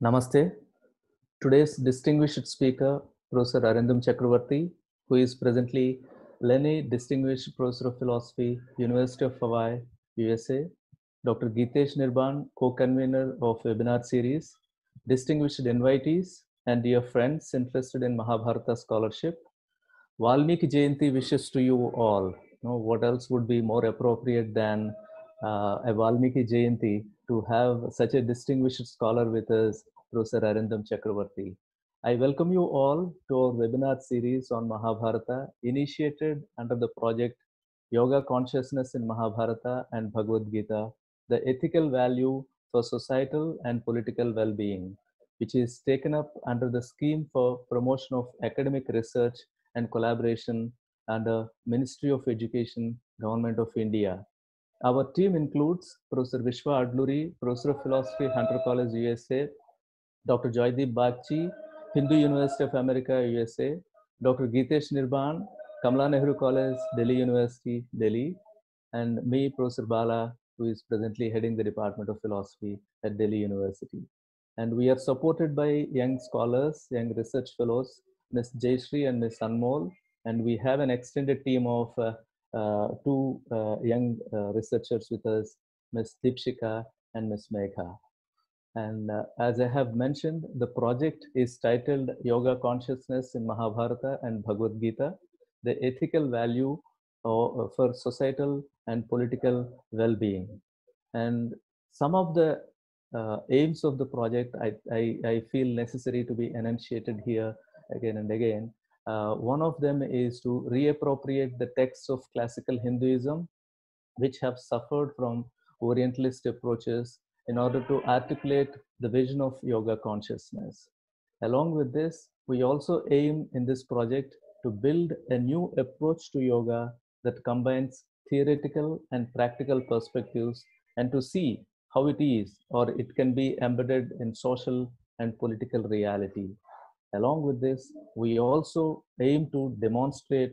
Namaste. Today's distinguished speaker, Professor Arindam Chakrabarti, who is presently Lenney Distinguished Professor of Philosophy, University of Hawaii, USA, Dr. Geetesh Nirban, co-convener of webinar series, distinguished invitees, and dear friends interested in Mahabharata scholarship. Valmiki Jayanti wishes to you all. What else would be more appropriate than a Valmiki Jayanti to have such a distinguished scholar with us, Professor Arindam Chakrabarti. I welcome you all to our webinar series on Mahabharata, initiated under the project Yoga Consciousness in Mahabharata and Bhagavad Gita, the ethical value for societal and political well-being, which is taken up under the scheme for promotion of academic research and collaboration under Ministry of Education, Government of India. Our team includes Professor Vishwa Adluri, Professor of Philosophy, Hunter College, USA, Dr. Joydeep Bagchi, Hindu University of America, USA, Dr. Geetesh Nirban, Kamala Nehru College, Delhi University, Delhi, and me, Professor Bala, who is presently heading the Department of Philosophy at Delhi University. And we are supported by young scholars, young research fellows, Ms. Jayashree and Ms. Anmol, and we have an extended team of two young researchers with us, Ms. Deepshika and Ms. Megha. And as I have mentioned, the project is titled Yoga Consciousness in Mahabharata and Bhagavad Gita, the ethical value for societal and political well-being. And some of the aims of the project I feel necessary to be enunciated here again and again. One of them is to reappropriate the texts of classical Hinduism, which have suffered from Orientalist approaches, in order to articulate the vision of yoga consciousness. Along with this, we also aim in this project to build a new approach to yoga that combines theoretical and practical perspectives, and to see how it is or it can be embedded in social and political reality. Along with this, we also aim to demonstrate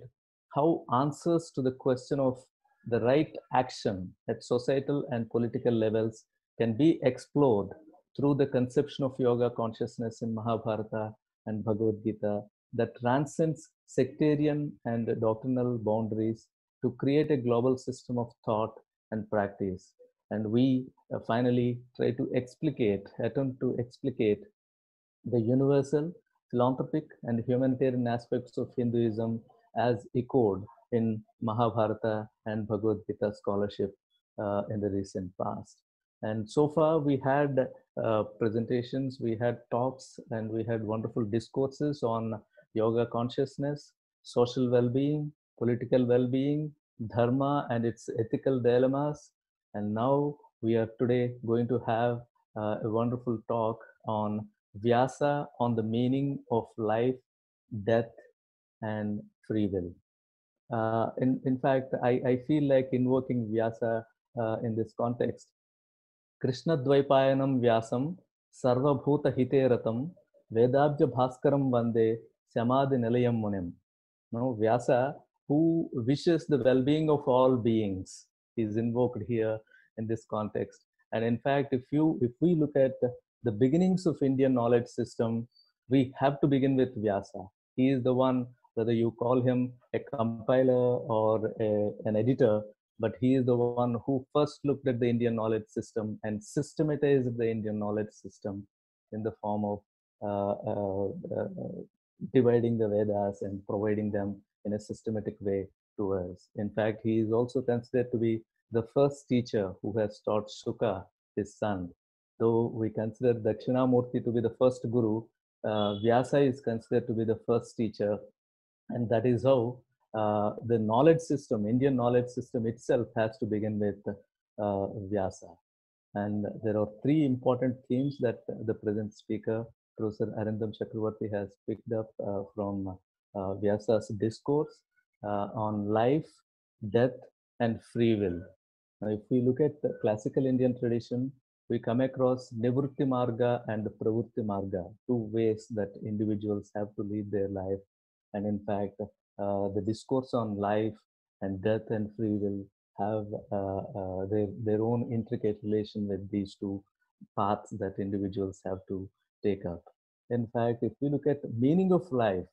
how answers to the question of the right action at societal and political levels can be explored through the conception of yoga consciousness in Mahabharata and Bhagavad Gita that transcends sectarian and doctrinal boundaries to create a global system of thought and practice. And we finally try to attempt to explicate the universal, philanthropic, and humanitarian aspects of Hinduism as echoed in Mahabharata and Bhagavad Gita scholarship in the recent past. And so far, we had presentations, we had talks, and we had wonderful discourses on yoga consciousness, social well-being, political well-being, dharma and its ethical dilemmas. And now we are today going to have a wonderful talk on Vyāsa, on the meaning of life, death, and free will. In fact, I feel like invoking Vyāsa in this context. Krishna Dvaipayanam Vyasam Sarvabhuta Hite Ratam Vedabja Bhaskaram Vande Samadhi Nilayam Munim. Now, Vyasa, who wishes the well-being of all beings, is invoked here in this context. And in fact, if we look at the beginnings of Indian knowledge system, we have to begin with Vyasa. He is the one, whether you call him a compiler or an editor, but he is the one who first looked at the Indian knowledge system and systematized the Indian knowledge system in the form of dividing the Vedas and providing them in a systematic way to us. In fact, he is also considered to be the first teacher who has taught Shuka, his son. Though we consider Dakshinamurti to be the first guru, Vyasa is considered to be the first teacher. And that is how the knowledge system, Indian knowledge system itself, has to begin with Vyasa. And there are three important themes that the present speaker, Professor Arindam Chakrabarti, has picked up from Vyasa's discourse on life, death, and free will. Now, if we look at the classical Indian tradition, we come across Nivritti Marga and Pravritti Marga, two ways that individuals have to lead their life. And in fact, the discourse on life and death and free will have their own intricate relation with these two paths that individuals have to take up. In fact, if we look at meaning of life,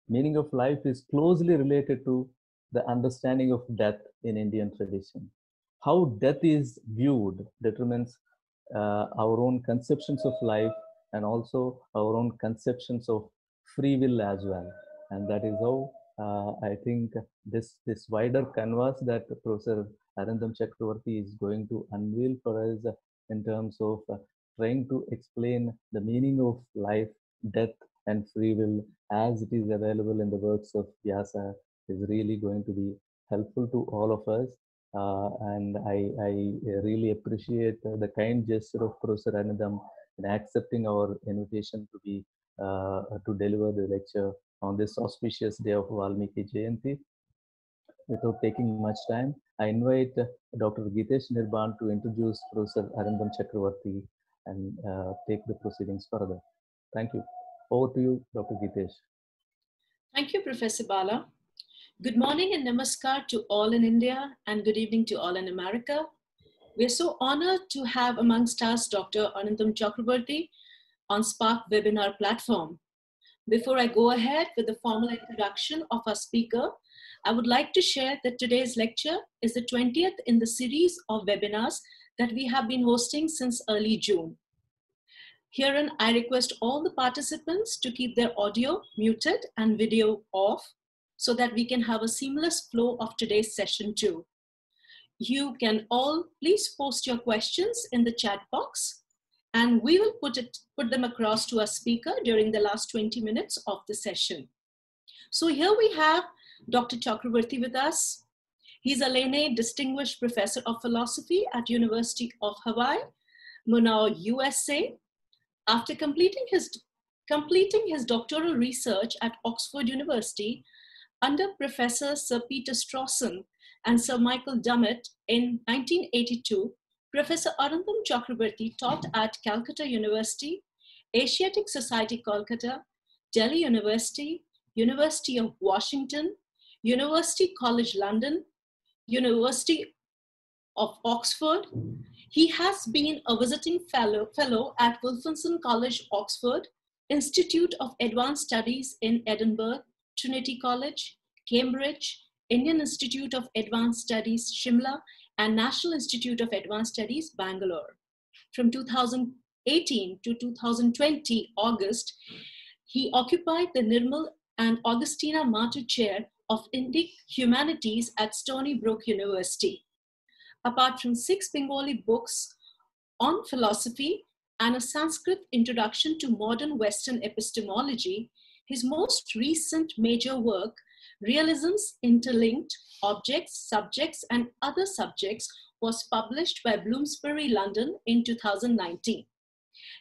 meaning of life is closely related to the understanding of death in Indian tradition. How death is viewed determines our own conceptions of life and also our own conceptions of free will as well. And that is how I think this wider canvas that Professor Arindam Chakrabarti is going to unveil for us in terms of trying to explain the meaning of life, death, and free will as it is available in the works of Vyāsa is really going to be helpful to all of us. And I really appreciate the kind gesture of Professor Arindam in accepting our invitation to be to deliver the lecture on this auspicious day of Valmiki Jayanti. Without taking much time, I invite Dr. Gitesh Nirban to introduce Professor Arindam Chakrabarti and take the proceedings further. Thank you. Over to you, Dr. Gitesh. Thank you, Professor Bala. Good morning and namaskar to all in India and good evening to all in America. We are so honored to have amongst us Dr. Arindam Chakrabarti on Spark webinar platform. Before I go ahead with the formal introduction of our speaker, I would like to share that today's lecture is the 20th in the series of webinars that we have been hosting since early June. Herein, I request all the participants to keep their audio muted and video off so that we can have a seamless flow of today's session too. You can all please post your questions in the chat box and we will put them across to our speaker during the last 20 minutes of the session. So here we have Dr. Chakrabarti with us. He's a Lenney Distinguished Professor of Philosophy at University of Hawaii, Mānoa, USA. After completing his doctoral research at Oxford University under Professor Sir Peter Strawson and Sir Michael Dummett in 1982, Professor Arindam Chakrabarti taught at Calcutta University, Asiatic Society Kolkata, Delhi University, University of Washington, University College London, University of Oxford. He has been a visiting fellow at Wilkinson College, Oxford, Institute of Advanced Studies in Edinburgh, Trinity College, Cambridge, Indian Institute of Advanced Studies, Shimla, and National Institute of Advanced Studies, Bangalore. From 2018 to 2020, August, he occupied the Nirmal and Augustina Martu Chair of Indic Humanities at Stony Brook University. Apart from 6 Bengali books on philosophy and a Sanskrit introduction to modern Western epistemology, his most recent major work, Realism's Interlinked Objects, Subjects, and Other Subjects, was published by Bloomsbury, London in 2019.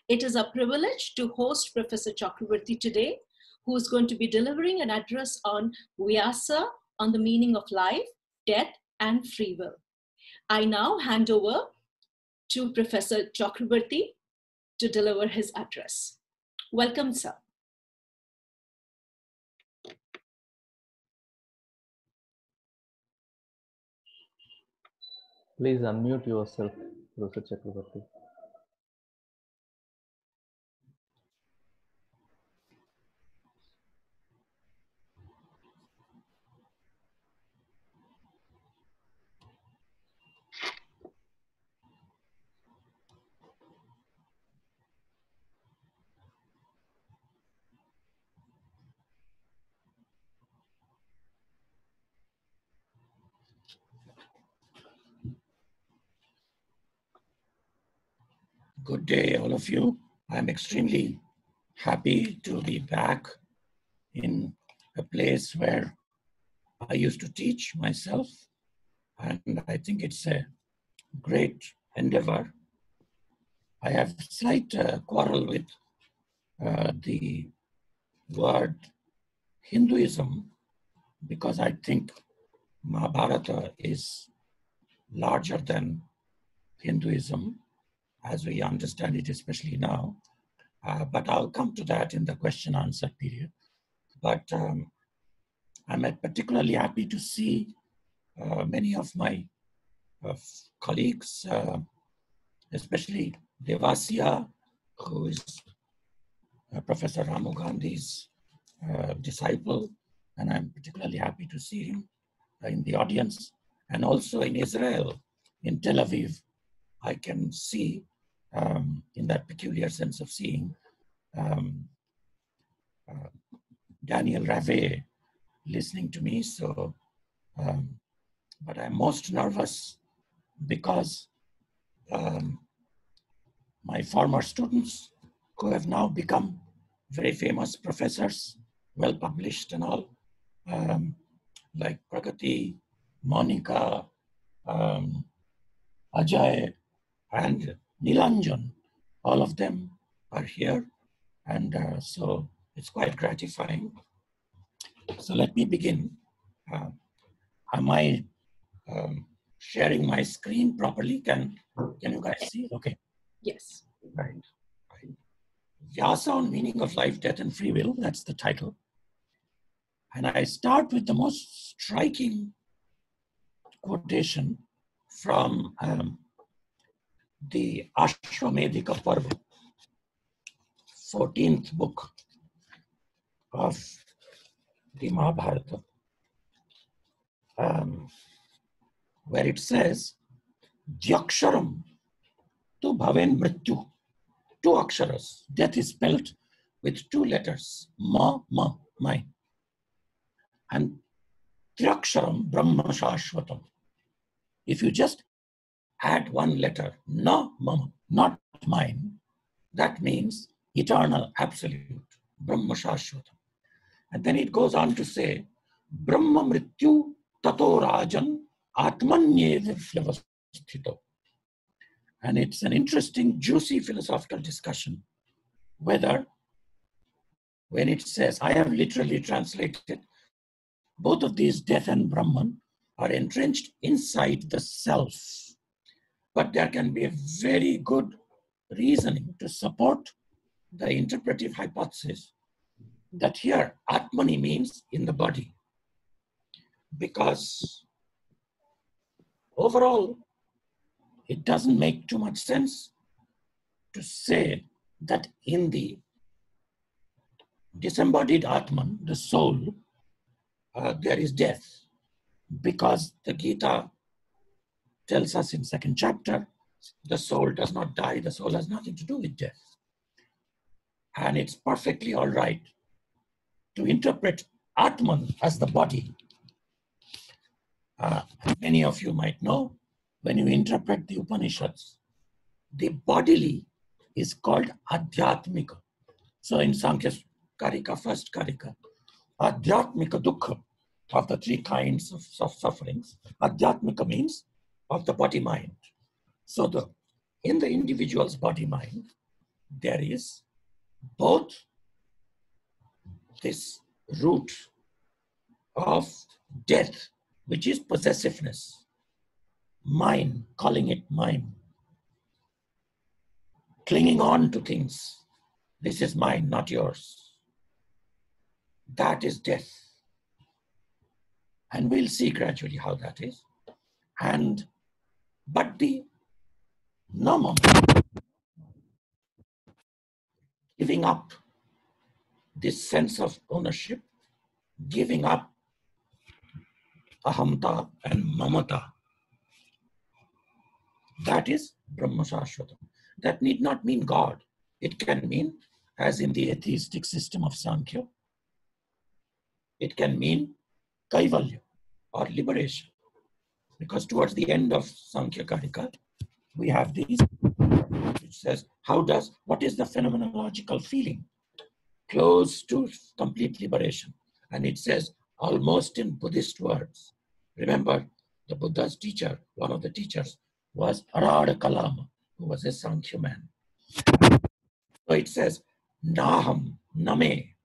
It is a privilege to host Professor Chakrabarti today, who is going to be delivering an address on Vyāsa, on the meaning of life, death, and free will. I now hand over to Professor Chakrabarti to deliver his address. Welcome, sir. Please unmute yourself, Professor Chakrabarti. Good day, all of you. I'm extremely happy to be back in a place where I used to teach myself, and I think it's a great endeavor. I have a slight quarrel with the word Hinduism because I think Mahabharata is larger than Hinduism as we understand it, especially now. But I'll come to that in the question-answer period. But I'm particularly happy to see many of my colleagues, especially Devasya, who is Professor Ramu Gandhi's disciple, and I'm particularly happy to see him in the audience. And also in Israel, in Tel Aviv, I can see, in that peculiar sense of seeing, Daniel Rave listening to me. So, but I'm most nervous because my former students, who have now become very famous professors, well published and all, like Pragati, Monica, Ajay, and Nilanjan, all of them are here. And so it's quite gratifying. So let me begin. Am I sharing my screen properly? Can you guys see it? Okay. Yes. Right. Vyāsa on Meaning of Life, Death, and Free Will. That's the title. And I start with the most striking quotation from the Ashwamedhika Parva, 14th book of the Mahabharata, where it says, Dhyaksharam tu bhaven mrityu. Two aksharas. Death is spelled with two letters, ma, my. And triaksharam brahma shashvatam. If you just add one letter, na, mama, not mine, that means eternal, absolute, brahma shashvatam. And then it goes on to say, brahma mrityu tato rajan atmanyev vyavasthito. And it's an interesting, juicy philosophical discussion whether, when it says, I have literally translated, both of these, death and Brahman, are entrenched inside the self. But there can be a very good reasoning to support the interpretive hypothesis that here Atmani means in the body. Because overall, it doesn't make too much sense to say that in the disembodied Atman, the soul, there is death. Because the Gita tells us in second chapter, the soul does not die, the soul has nothing to do with death. And it's perfectly all right to interpret Atman as the body. Many of you might know, when you interpret the Upanishads, the bodily is called Adhyatmika. So in Sankhya's Karika, first Karika, Adhyatmika Dukkha, of the three kinds of sufferings, Adhyatmika means of the body-mind. So in the individual's body-mind, there is both this root of death, which is possessiveness, mine, calling it mine, clinging on to things. This is mine, not yours. That is death. And we'll see gradually how that is. But the namam, giving up this sense of ownership, giving up ahamta and mamata, that is Brahma Shashvatam. That need not mean God. It can mean, as in the atheistic system of Sankhya, it can mean Kaivalya or liberation. Because towards the end of Sankhya Karika, we have these, which says, what is the phenomenological feeling close to complete liberation? And it says, almost in Buddhist words. Remember, the Buddha's teacher, one of the teachers, was Arada Kalama, who was a Sankhya man. So it says, Naham, Name.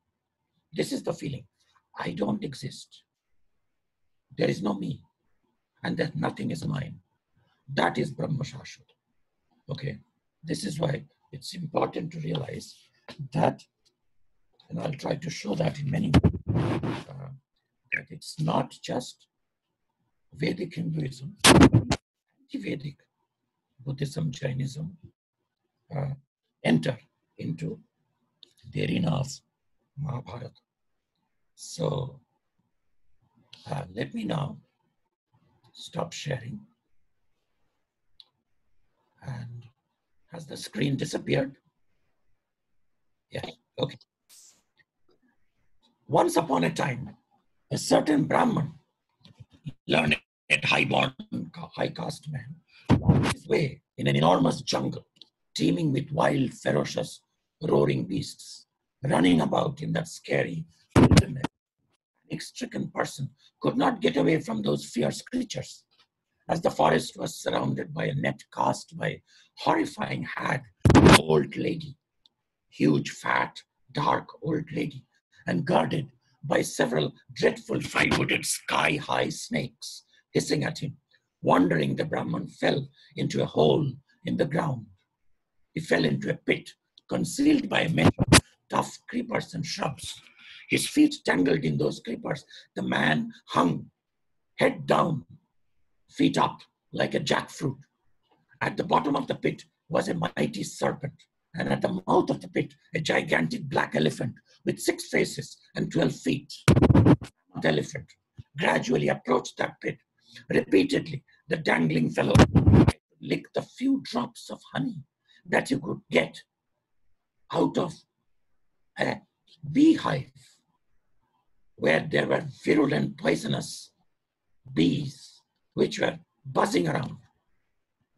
This is the feeling. I don't exist. There is no me. And that nothing is mine. That is Brahma Shashvat. Okay. This is why it's important to realize that, and I'll try to show that in many ways, that it's not just Vedic Hinduism, anti-Vedic Buddhism, Jainism enter into the arena of Mahabharata. So let me now stop sharing. And has the screen disappeared? Yes, okay. Once upon a time, a certain Brahman, learned, high-born, high-caste man, found his way in an enormous jungle, teeming with wild, ferocious, roaring beasts, running about in that scary wilderness. An stricken person could not get away from those fierce creatures, as the forest was surrounded by a net cast by a horrifying hag, old lady, huge, fat, dark old lady, and guarded by several dreadful five-footed sky-high snakes hissing at him. Wandering, the Brahman fell into a hole in the ground. He fell into a pit concealed by many tough creepers and shrubs. His feet tangled in those creepers. The man hung, head down, feet up, like a jackfruit. At the bottom of the pit was a mighty serpent, and at the mouth of the pit, a gigantic black elephant with 6 faces and 12 feet. The elephant gradually approached that pit. Repeatedly, the dangling fellow licked the few drops of honey that you could get out of a beehive where there were virulent, poisonous bees which were buzzing around.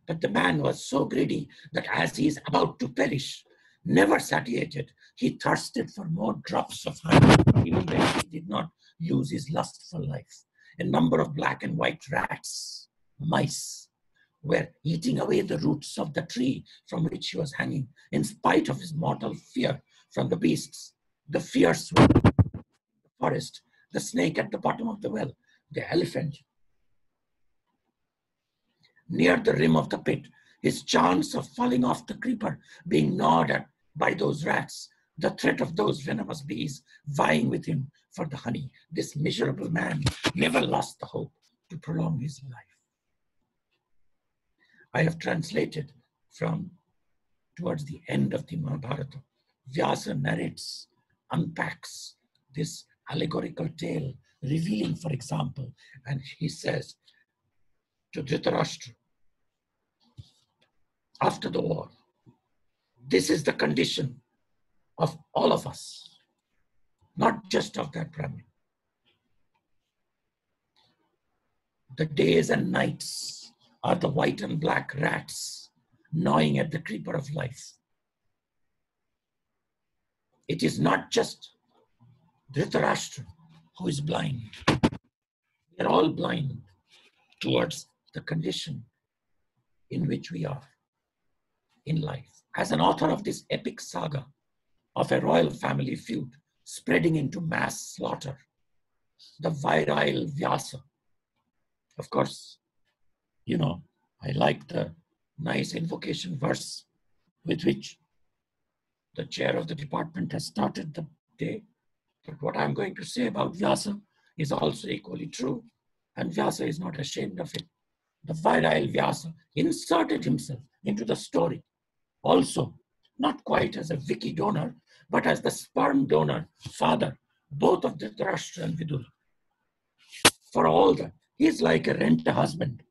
But the man was so greedy that as he is about to perish, never satiated, he thirsted for more drops of honey, even when he did not lose his lust for life. A number of black and white rats, mice, were eating away the roots of the tree from which he was hanging, in spite of his mortal fear from the beasts, the fierce one, the forest, the snake at the bottom of the well, the elephant near the rim of the pit, his chance of falling off the creeper being gnawed at by those rats, the threat of those venomous bees vying with him for the honey. This miserable man never lost the hope to prolong his life. I have translated from towards the end of the Mahabharata. Vyāsa narrates, unpacks this allegorical tale, revealing, for example, and he says to Dhritarashtra, after the war, this is the condition of all of us, not just of that Brahmin. The days and nights are the white and black rats gnawing at the creeper of life. It is not just Dhritarashtra who is blind. We are all blind towards the condition in which we are in life. As an author of this epic saga of a royal family feud spreading into mass slaughter, the virile Vyāsa, of course, you know, I like the nice invocation verse with which the chair of the department has started the day. But what I'm going to say about Vyāsa is also equally true, and Vyāsa is not ashamed of it. The virile Vyāsa inserted himself into the story, also not quite as a wiki donor, but as the sperm donor father, both of Dhritarashtra and Vidura. For all that, he is like a rent-a-husband,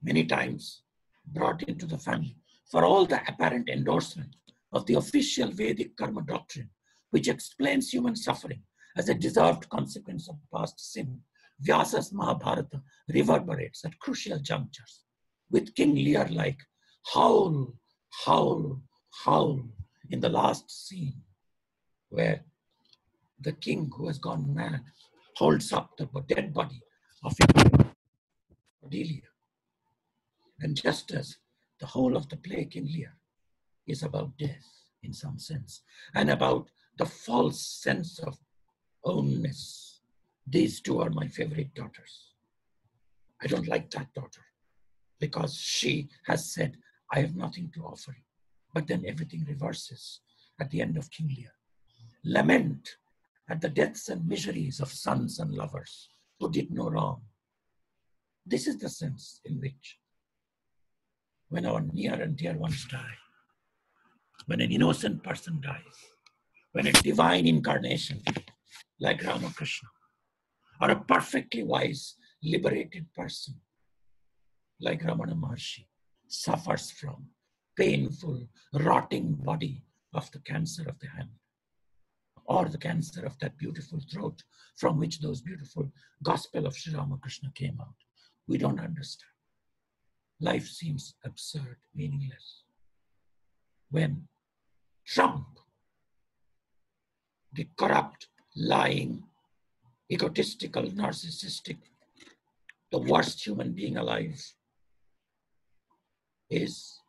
many times brought into the family, for all the apparent endorsement of the official Vedic karma doctrine, which explains human suffering as a deserved consequence of past sin. Vyasa's Mahabharata reverberates at crucial junctures, with King Lear like howl, howl, howl in the last scene, where the king who has gone mad holds up the dead body of Cordelia. And just as the whole of the play, King Lear, is about death in some sense, and about the false sense of ownness, these two are my favorite daughters. I don't like that daughter because she has said, I have nothing to offer you. But then everything reverses at the end of King Lear. Lament at the deaths and miseries of sons and lovers who did no wrong. This is the sense in which, when our near and dear ones die, when an innocent person dies, when a divine incarnation like Ramakrishna or a perfectly wise, liberated person like Ramana Maharshi suffers from painful, rotting body of the cancer of the hand, or the cancer of that beautiful throat from which those beautiful gospel of Sri Ramakrishna came out. We don't understand. Life seems absurd, meaningless. When Trump, the corrupt, lying, egotistical, narcissistic, the worst human being alive, is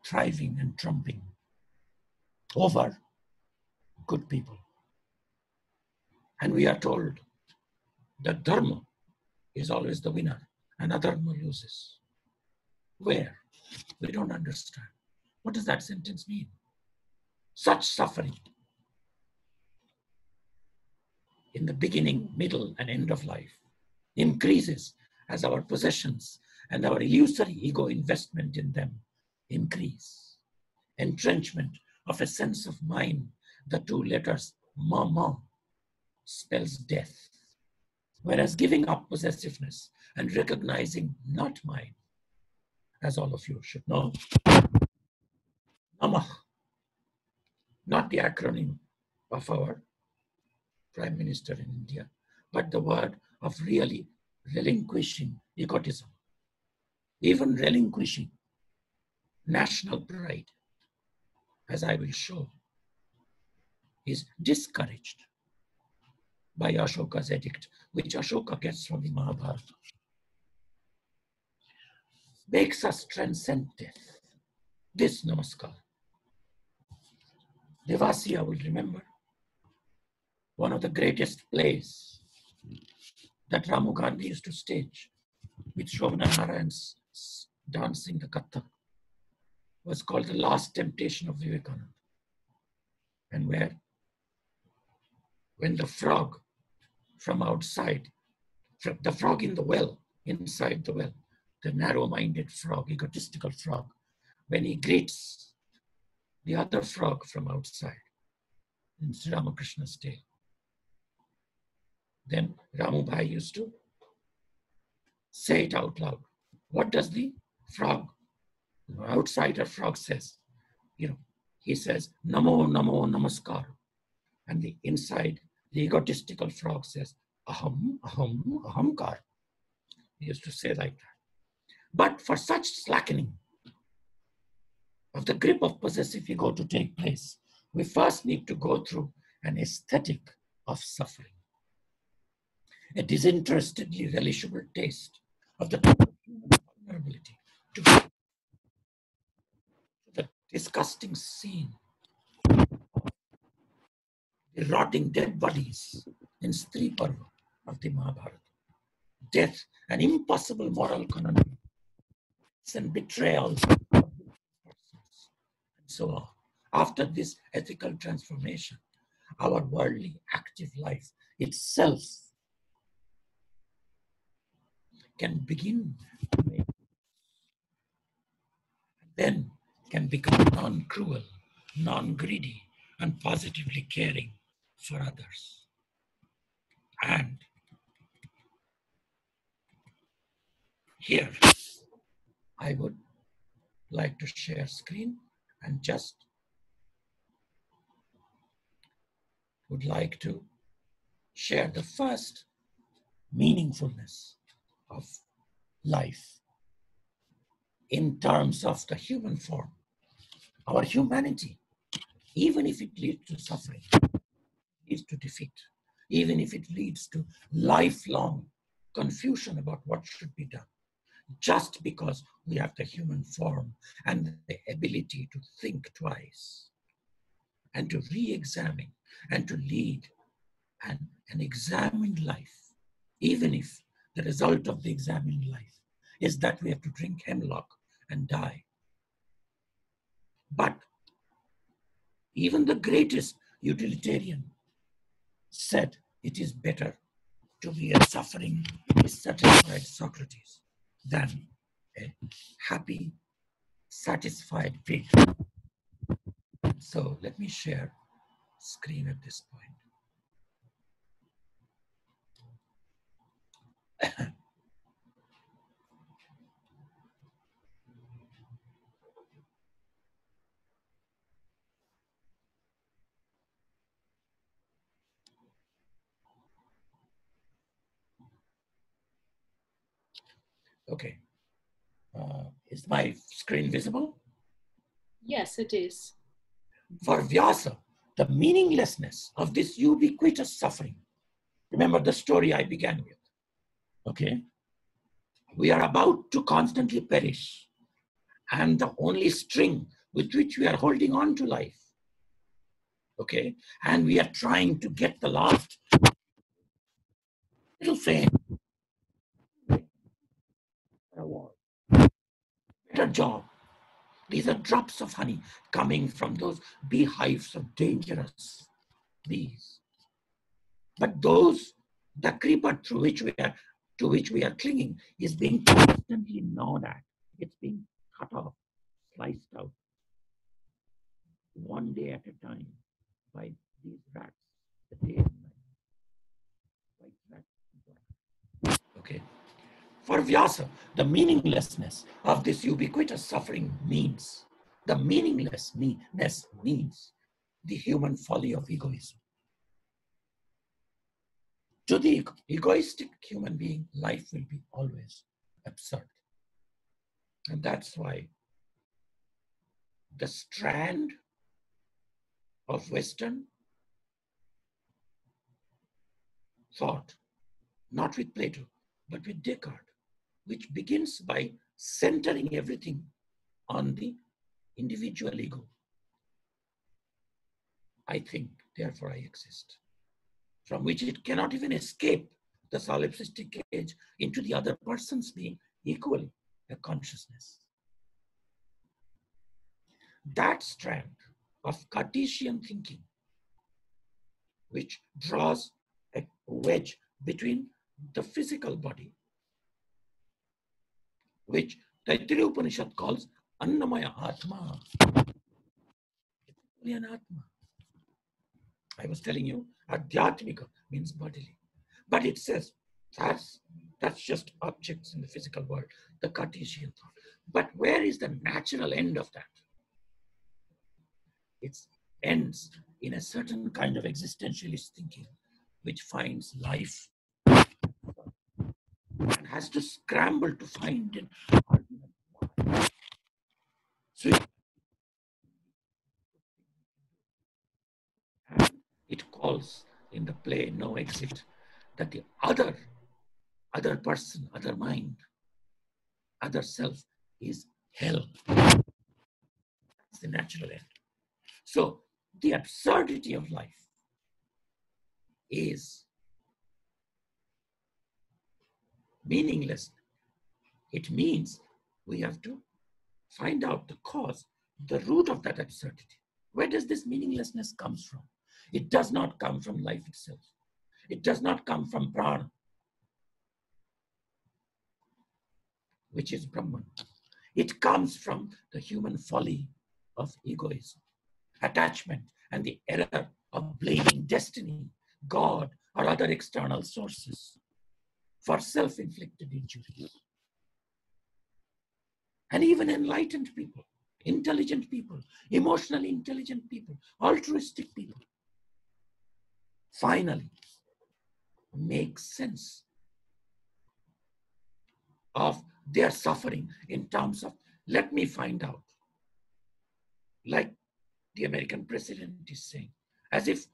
thriving and trumping over good people. And we are told that dharma is always the winner and adharma loses. Where? We don't understand. What does that sentence mean? Such suffering in the beginning, middle, and end of life increases as our possessions and our illusory ego investment in them increase. Entrenchment of a sense of mind, the two letters mama spells death. Whereas giving up possessiveness and recognizing not mine, as all of you should know, Namah, not the acronym of our Prime Minister in India, but the word of really relinquishing egotism, even relinquishing national pride, as I will show, is discouraged by Ashoka's edict, which Ashoka gets from the Mahabharata. Makes us transcend death. This namaskar. Devasya will remember one of the greatest plays that Ramu Gandhi used to stage with Shobana Narayan's dancing the Kathak was called The Last Temptation of Vivekananda. And where, when the frog from outside, the frog in the well, inside the well, the narrow-minded frog, egotistical frog, when he greets the other frog from outside in Sri Ramakrishna's tale, then Ramu Bhai used to say it out loud. What does the frog, outsider frog says? He says, Namo, Namo, Namaskar. And the inside, the egotistical frog says, Aham, Aham, Ahamkar. He used to say like that. But for such slackening of the grip of possessive ego to take place, we first need to go through an aesthetic of suffering, a disinterestedly relishable taste of the human vulnerability to the disgusting scene, the rotting dead bodies in Strī Parva of the Mahabharata. Death, an impossible moral conundrum, and betrayal of persons, and so on. After this ethical transformation, our worldly active life itself can begin to make, then can become non-cruel, non-greedy, and positively caring for others. And here, I would like to share screen and just would like to share the first meaningfulness of life in terms of the human form. Our humanity, even if it leads to suffering, leads to defeat, even if it leads to lifelong confusion about what should be done, just because we have the human form and the ability to think twice and to re-examine and to lead an examined life, even if the result of the examined life is that we have to drink hemlock and die. But even the greatest utilitarian said it is better to be a suffering, dissatisfied Socrates than a happy, satisfied pig. So let me share screen at this point. Okay. Is my screen visible? Yes, it is. For Vyāsa, the meaninglessness of this ubiquitous suffering. Remember the story I began with. Okay. We are about to constantly perish. And the only string with which we are holding on to life. Okay. And we are trying to get the last little fame. Better job. These are drops of honey coming from those beehives of dangerous bees. But those, the creeper to which we are clinging is being constantly gnawed at. It's being cut off, sliced out, one day at a time by these rats, the day and night, white rats. Okay. For Vyāsa, the meaninglessness of this ubiquitous suffering means, the meaninglessness means the human folly of egoism. To the egoistic human being, life will be always absurd. And that's why the strand of Western thought, not with Plato, but with Descartes, which begins by centering everything on the individual ego. I think, therefore I exist, from which it cannot even escape the solipsistic cage into the other person's being equally a consciousness. That strand of Cartesian thinking, which draws a wedge between the physical body, which the Taittiriya Upanishad calls Annamaya Atma. It's only an Atma. I was telling you, Adhyatmika means bodily. But it says that's just objects in the physical world, the Cartesian thought. But where is the natural end of that? It ends in a certain kind of existentialist thinking, which finds life and has to scramble to find an argument. So and it calls in the play No Exit that the other person, other mind, other self is hell. That's the natural end. So the absurdity of life is meaningless. It means we have to find out the cause, the root of that absurdity. Where does this meaninglessness come from? It does not come from life itself. It does not come from prana, which is Brahman. It comes from the human folly of egoism, attachment, and the error of blaming destiny, God, or other external sources for self-inflicted injuries. And even enlightened people, intelligent people, emotionally intelligent people, altruistic people, finally make sense of their suffering in terms of, let me find out. Like the American president is saying, as if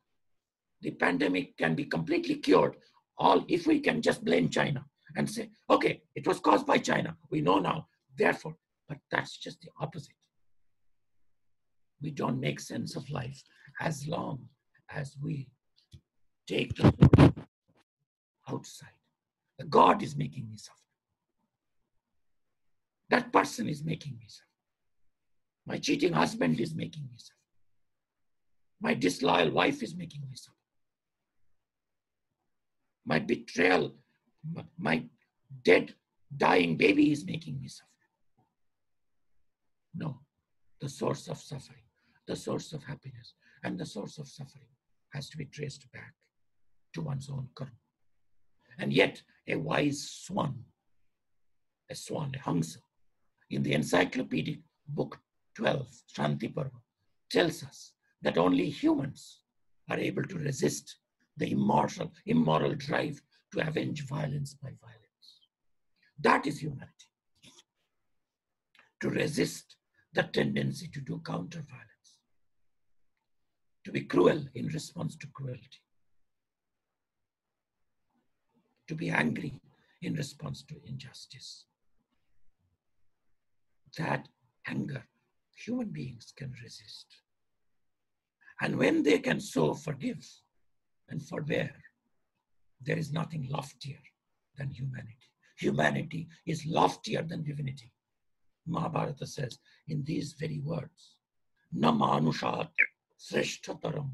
the pandemic can be completely cured, if we can just blame China and say, okay, it was caused by China. We know now, therefore, but that's just the opposite. We don't make sense of life as long as we take the source outside. The God is making me suffer. That person is making me suffer. My cheating husband is making me suffer. My disloyal wife is making me suffer. My betrayal, my dead, dying baby is making me suffer. No, the source of suffering, the source of happiness, and the source of suffering has to be traced back to one's own karma. And yet, a wise swan, a Hamsa, in the encyclopedic book 12, Shanti Parva, tells us that only humans are able to resist the immoral drive to avenge violence by violence. That is humanity. To resist the tendency to do counter-violence, to be cruel in response to cruelty, to be angry in response to injustice. That anger, human beings can resist. And when they can so forgive and forbear, there is nothing loftier than humanity. Humanity is loftier than divinity. Mahabharata says in these very words, Na manushat sreshtataram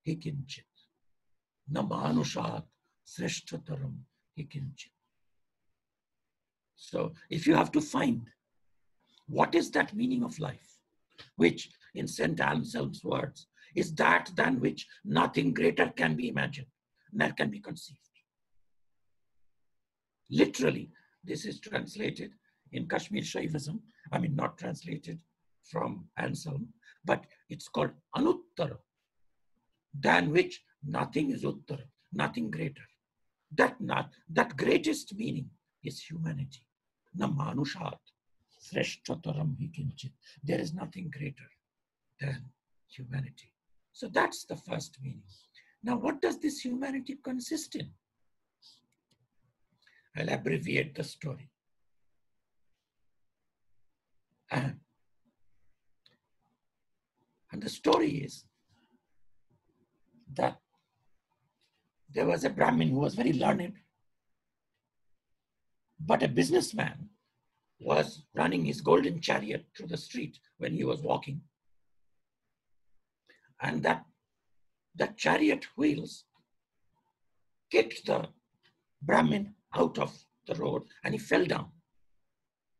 hikinchit. Na manushat sreshtataram hikinchit. So if you have to find what is that meaning of life, which in St. Anselm's words is that than which nothing greater can be imagined, nor can be conceived. Literally, this is translated in Kashmir Shaivism. I mean, not translated from Anselm, but it's called Anuttara, than which nothing is Uttara, nothing greater. That greatest meaning is humanity. Na manushat sreshtataram hikinchit. There is nothing greater than humanity. So that's the first meaning. Now, what does this humanity consist in? I'll abbreviate the story. And the story is that there was a Brahmin who was very learned, but a businessman was running his golden chariot through the street when he was walking. And that chariot wheels kicked the Brahmin out of the road and he fell down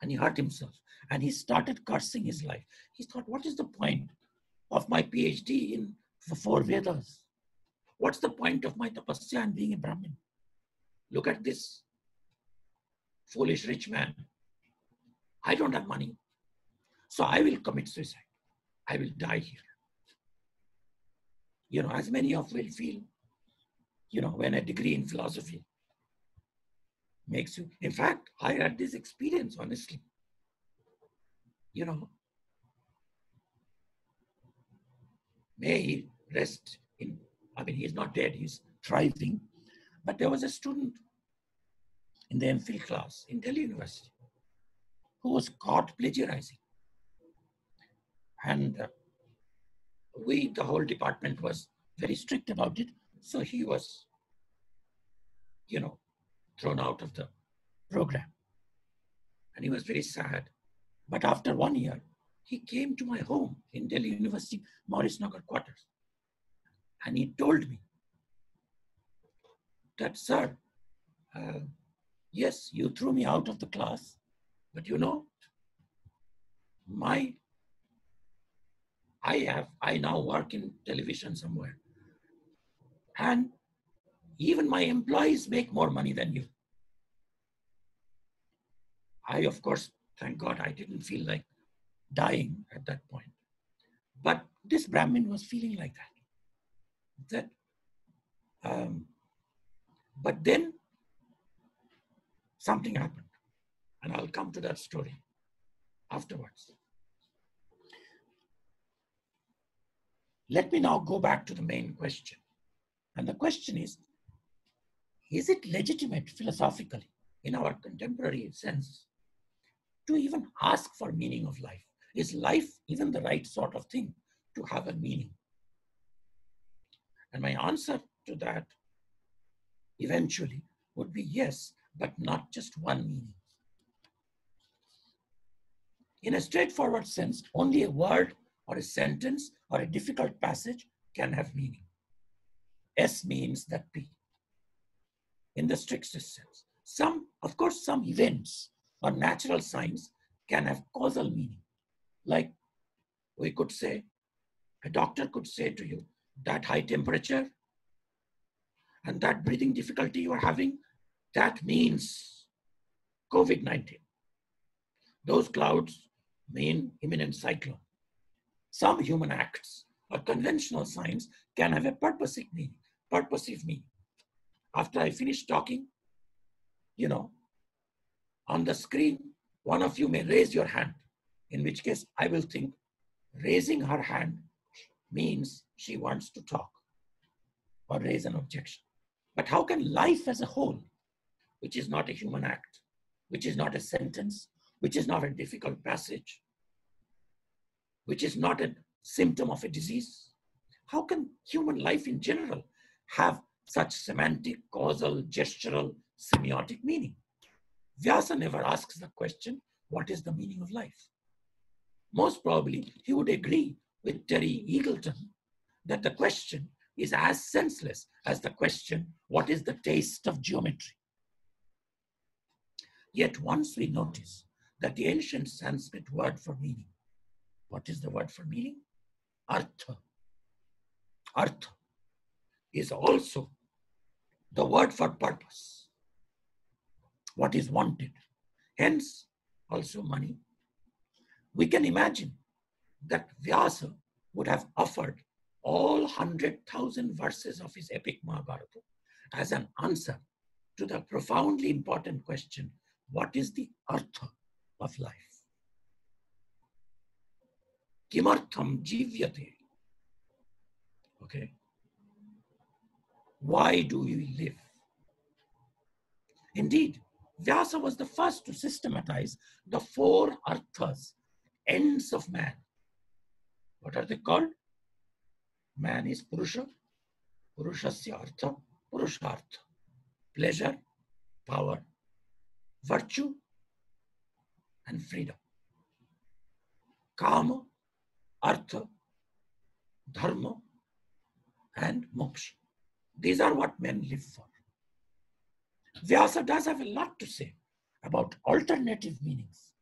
and he hurt himself and he started cursing his life. He thought, what is the point of my PhD in the 4 Vedas? What's the point of my tapasya and being a Brahmin? Look at this foolish rich man. I don't have money, so I will commit suicide. I will die here. You know, as many of you will feel, you know, when a degree in philosophy makes you, in fact, I had this experience, honestly. You know, may he rest in, I mean, he's not dead, he's thriving. But there was a student in the MPhil class in Delhi University who was caught plagiarizing. And the whole department was very strict about it. So he was, you know, thrown out of the program. And he was very sad. But after 1 year, he came to my home in Delhi University, Maurice Nagar quarters. And he told me that, sir, yes, you threw me out of the class, but you know, I now work in television somewhere. And even my employees make more money than you. I, of course, thank God, I didn't feel like dying at that point. But this Brahmin was feeling like that. But then something happened. And I'll come to that story afterwards. Let me now go back to the main question. And the question is it legitimate philosophically in our contemporary sense to even ask for meaning of life? Is life even the right sort of thing to have a meaning? And my answer to that eventually would be yes, but not just one meaning. In a straightforward sense, only a word or a sentence or a difficult passage can have meaning. S means that P, in the strictest sense. Of course, some events or natural signs can have causal meaning. Like we could say, a doctor could say to you that high temperature and that breathing difficulty you are having, that means COVID-19. Those clouds mean imminent cyclone. Some human acts or conventional signs can have a purposive meaning. After I finish talking, on the screen, one of you may raise your hand, in which case I will think raising her hand means she wants to talk or raise an objection. But how can life as a whole, which is not a human act, which is not a sentence, which is not a difficult passage, which is not a symptom of a disease, how can human life in general have such semantic, causal, gestural, semiotic meaning? Vyāsa never asks the question, what is the meaning of life? Most probably, he would agree with Terry Eagleton that the question is as senseless as the question, what is the taste of geometry? Yet once we notice that the ancient Sanskrit word for meaning, what is the word for meaning? Artha. Artha is also the word for purpose, what is wanted. Hence, also money. We can imagine that Vyāsa would have offered all 100,000 verses of his epic Mahabharata as an answer to the profoundly important question, what is the artha of life? Kimartham jivyate. Okay. Why do we live? Indeed, Vyāsa was the first to systematize the 4 arthas, ends of man. What are they called? Man is Purusha, Purushasya artha, Purushartha. Pleasure, power, virtue, and freedom. Kama, artha, dharma, and moksha. These are what men live for. Vyāsa does have a lot to say about alternative meanings,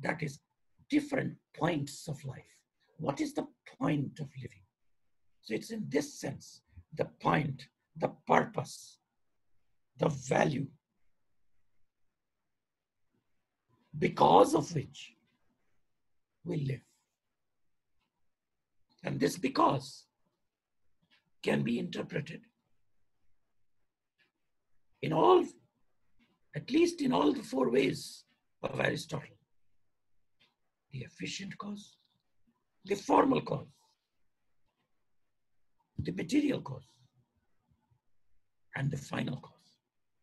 that is, different points of life. What is the point of living? So it's in this sense, the point, the purpose, the value, because of which we live. And this because can be interpreted in all, at least in all the 4 ways of Aristotle. The efficient cause, the formal cause, the material cause, and the final cause,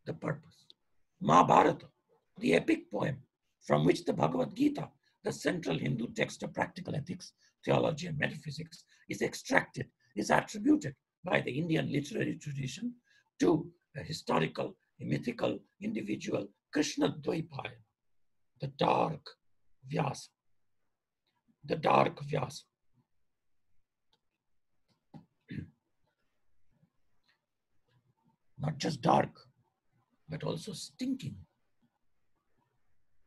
the purpose. Mahabharata, the epic poem from which the Bhagavad Gita, the central Hindu text of practical ethics, theology, and metaphysics, is extracted, is attributed by the Indian literary tradition to a historical, a mythical individual, Krishna Dvaipaya, the dark Vyāsa. The dark Vyāsa. Not just dark, but also stinking.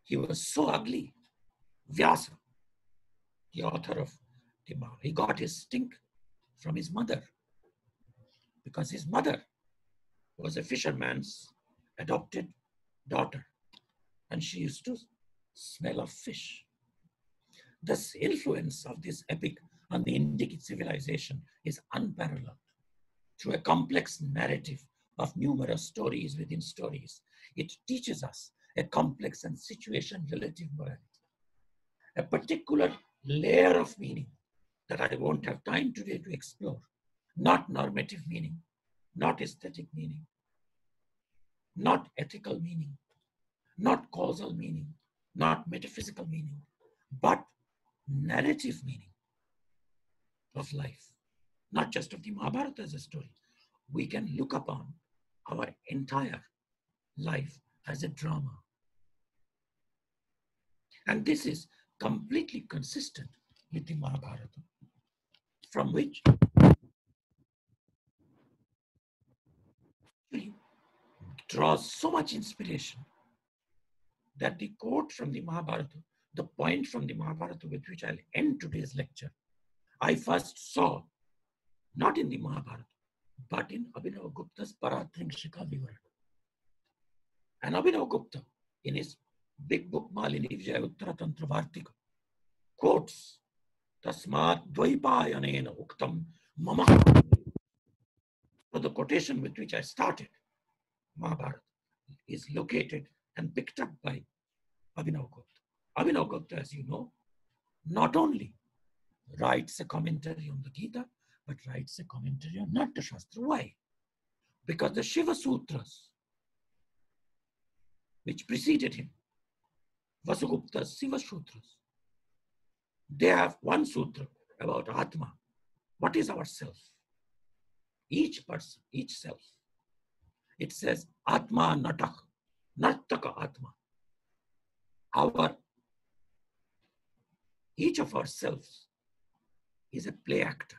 He was so ugly. Vyāsa, the author of the Mahabharata, he got his stink from his mother, because his mother was a fisherman's adopted daughter, and she used to smell of fish. The influence of this epic on the Indic civilization is unparalleled. Through a complex narrative of numerous stories within stories, it teaches us a complex and situation-relative morality, a particular layer of meaning that I won't have time today to explore. Not normative meaning, not aesthetic meaning, not ethical meaning, not causal meaning, not metaphysical meaning, but narrative meaning of life, not just of the Mahabharata as a story. We can look upon our entire life as a drama. And this is completely consistent with the Mahabharata, from which we draws so much inspiration that the quote from the Mahabharata, the point from the Mahabharata with which I'll end today's lecture, I first saw not in the Mahabharata, but in Abhinavagupta's Paratringshika Vivaran. And Abhinavagupta, in his big book Malini Vijaya Uttara Tantra Vartika, quotes Tasmat Dvaipayanena Uktam Mama. So the quotation with which I started, Mahabharata, is located and picked up by Abhinavagupta. Abhinavagupta, as you know, not only writes a commentary on the Gita, but writes a commentary on Natya Shastra. Why? Because the Shiva Sutras, which preceded him, Vasugupta's Shiva Sutras, they have one sutra about Atma. What is our self? Each person, each self. It says, Atma Nataka, Nartaka Atma. Each of ourselves is a play actor,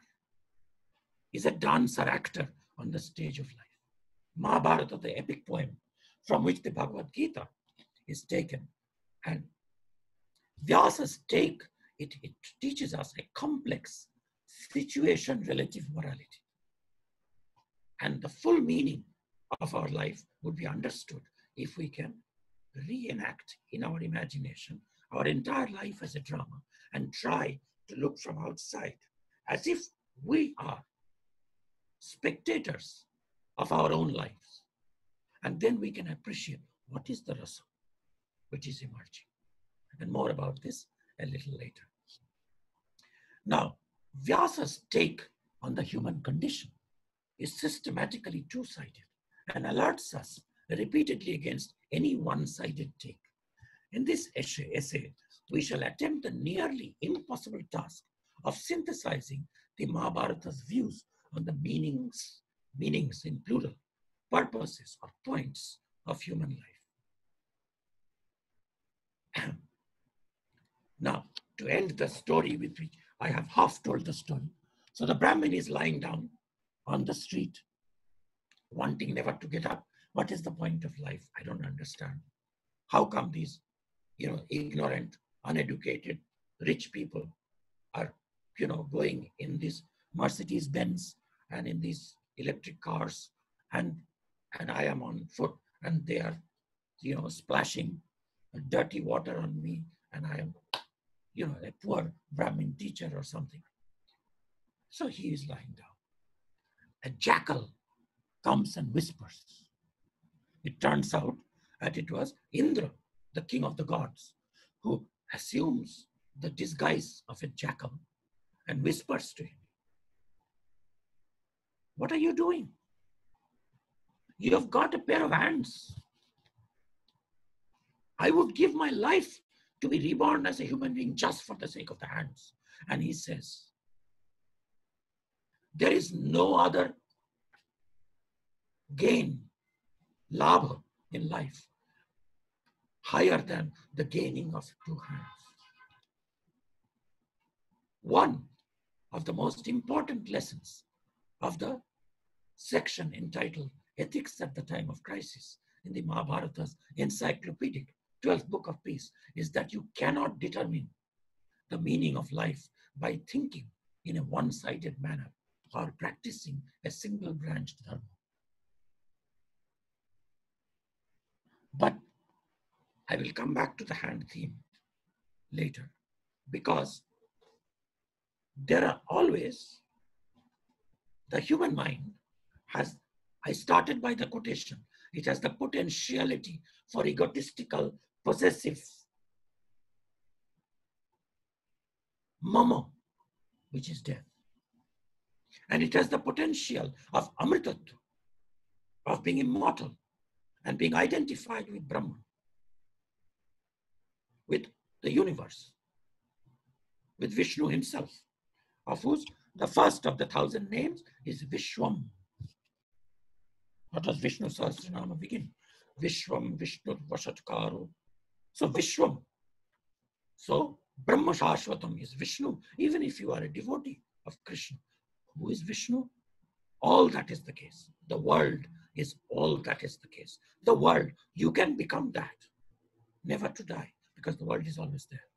is a dancer actor on the stage of life. Mahabharata, the epic poem from which the Bhagavad Gita is taken, and Vyasa's take, it teaches us a complex situation relative morality. And the full meaning of our life would be understood if we can reenact in our imagination our entire life as a drama and try to look from outside as if we are spectators of our own lives. And then we can appreciate what is the rasa which is emerging. And more about this a little later. Now, Vyasa's take on the human condition is systematically two-sided and alerts us repeatedly against any one-sided take. In this essay, we shall attempt the nearly impossible task of synthesizing the Mahabharata's views on the meanings in plural, purposes or points of human life. Now, to end the story with which I have half told the story. So the Brahmin is lying down on the street, wanting never to get up. What is the point of life? I don't understand. How come these, ignorant, uneducated, rich people are, going in these Mercedes Benz and in these electric cars, and I am on foot, and they are, splashing dirty water on me, and I am, a poor Brahmin teacher or something. So he is lying down. A jackal comes and whispers. It turns out that it was Indra, the king of the gods, who assumes the disguise of a jackal and whispers to him, "What are you doing? You have got a pair of hands. I would give my life to be reborn as a human being just for the sake of the hands." And he says, there is no other gain, labha in life, higher than the gaining of 2 hands. One of the most important lessons of the section entitled Ethics at the Time of Crisis in the Mahabharata's encyclopedic 12th Book of Peace is that you cannot determine the meaning of life by thinking in a one-sided manner or practicing a single-branched dharma. But I will come back to the hand theme later, because there are always, the human mind has, I started by the quotation, it has the potentiality for egotistical, possessive mama, which is death. And it has the potential of amritatva, of being immortal and being identified with Brahman, with the universe, with Vishnu himself, of whose the first of the 1,000 names is Vishwam. What does Vishnu Sahasranama begin? Vishwam, Vishnu, Vashatkaro. So Vishwam. So Brahma Shashvatam is Vishnu. Even if you are a devotee of Krishna, who is Vishnu? All that is the case. The world is all that is the case. The world, you can become that. Never to die, because the world is always there.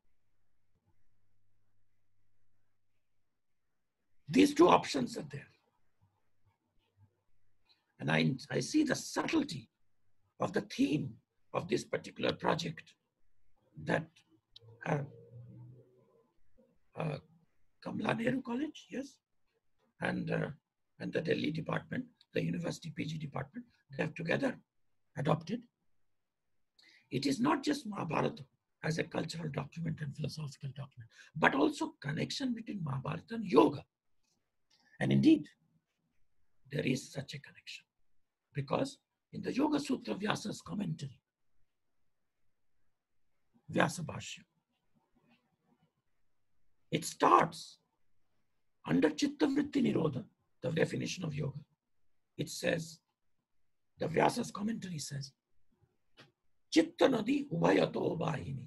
These two options are there. And I see the subtlety of the theme of this particular project that Kamala Nehru College, yes, and the Delhi department, the university PG department, they have together adopted. It is not just Mahabharata as a cultural document and philosophical document, but also connection between Mahabharata and yoga. And indeed, there is such a connection, because in the Yoga Sutra, Vyasa's commentary, Vyāsa Bhashya, it starts under Chitta Vritti Nirodha, the definition of yoga. It says, the Vyasa's commentary says, Chitta Nadi Ubhayato Bahini,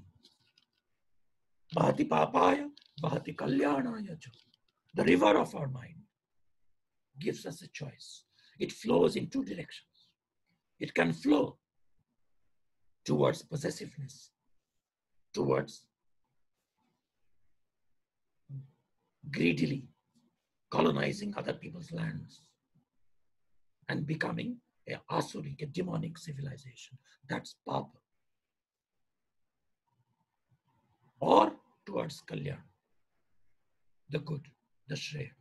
Bahati Papaya, Bahati Kalyanaya Cha. The river of our mind gives us a choice. It flows in two directions. It can flow towards possessiveness, towards greedily colonizing other people's lands and becoming a asuric, a demonic civilization. That's Papa. Or towards Kalyan, the good, the Shreya.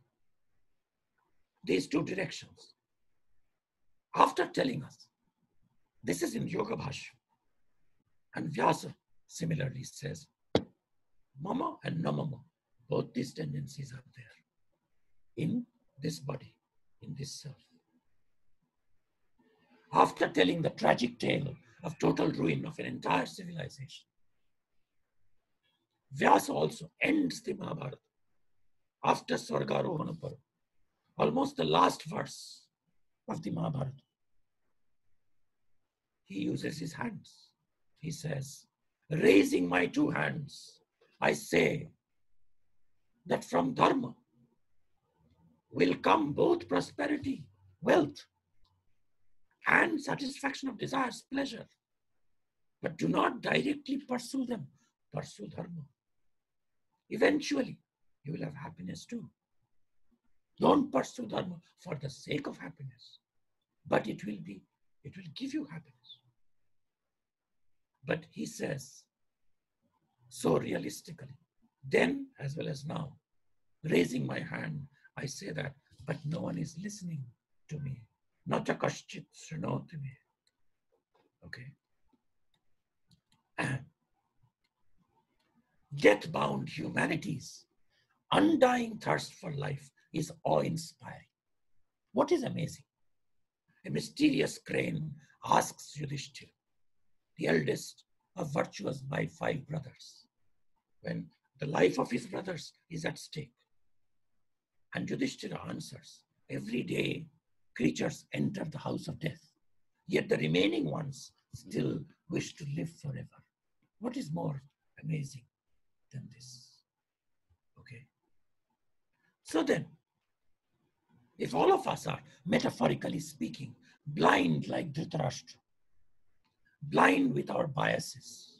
These two directions. After telling us, this is in Yoga Bhashya, and Vyasa similarly says, Mama and Namama, both these tendencies are there in this body, in this self. After telling the tragic tale of total ruin of an entire civilization, Vyasa also ends the Mahabharata after Swargarohana Parva, almost the last verse of the Mahabharata. He uses his hands. He says, raising my two hands, I say that from Dharma will come both prosperity, wealth, and satisfaction of desires, pleasure. But do not directly pursue them. Pursue Dharma. Eventually, you will have happiness too. Don't pursue Dharma for the sake of happiness, but it will give you happiness. But he says, so realistically, then as well as now, raising my hand, I say that, but no one is listening to me. Nata kaschit srinoti me. Okay. And death-bound humanity's undying thirst for life is awe-inspiring. What is amazing? A mysterious crane asks Yudhishthira, the eldest of virtuous by 5 brothers, when the life of his brothers is at stake. And Yudhishthira answers, every day creatures enter the house of death, yet the remaining ones still wish to live forever. What is more amazing than this? Okay. So then, if all of us are, metaphorically speaking, blind like Dhritarashtra, blind with our biases,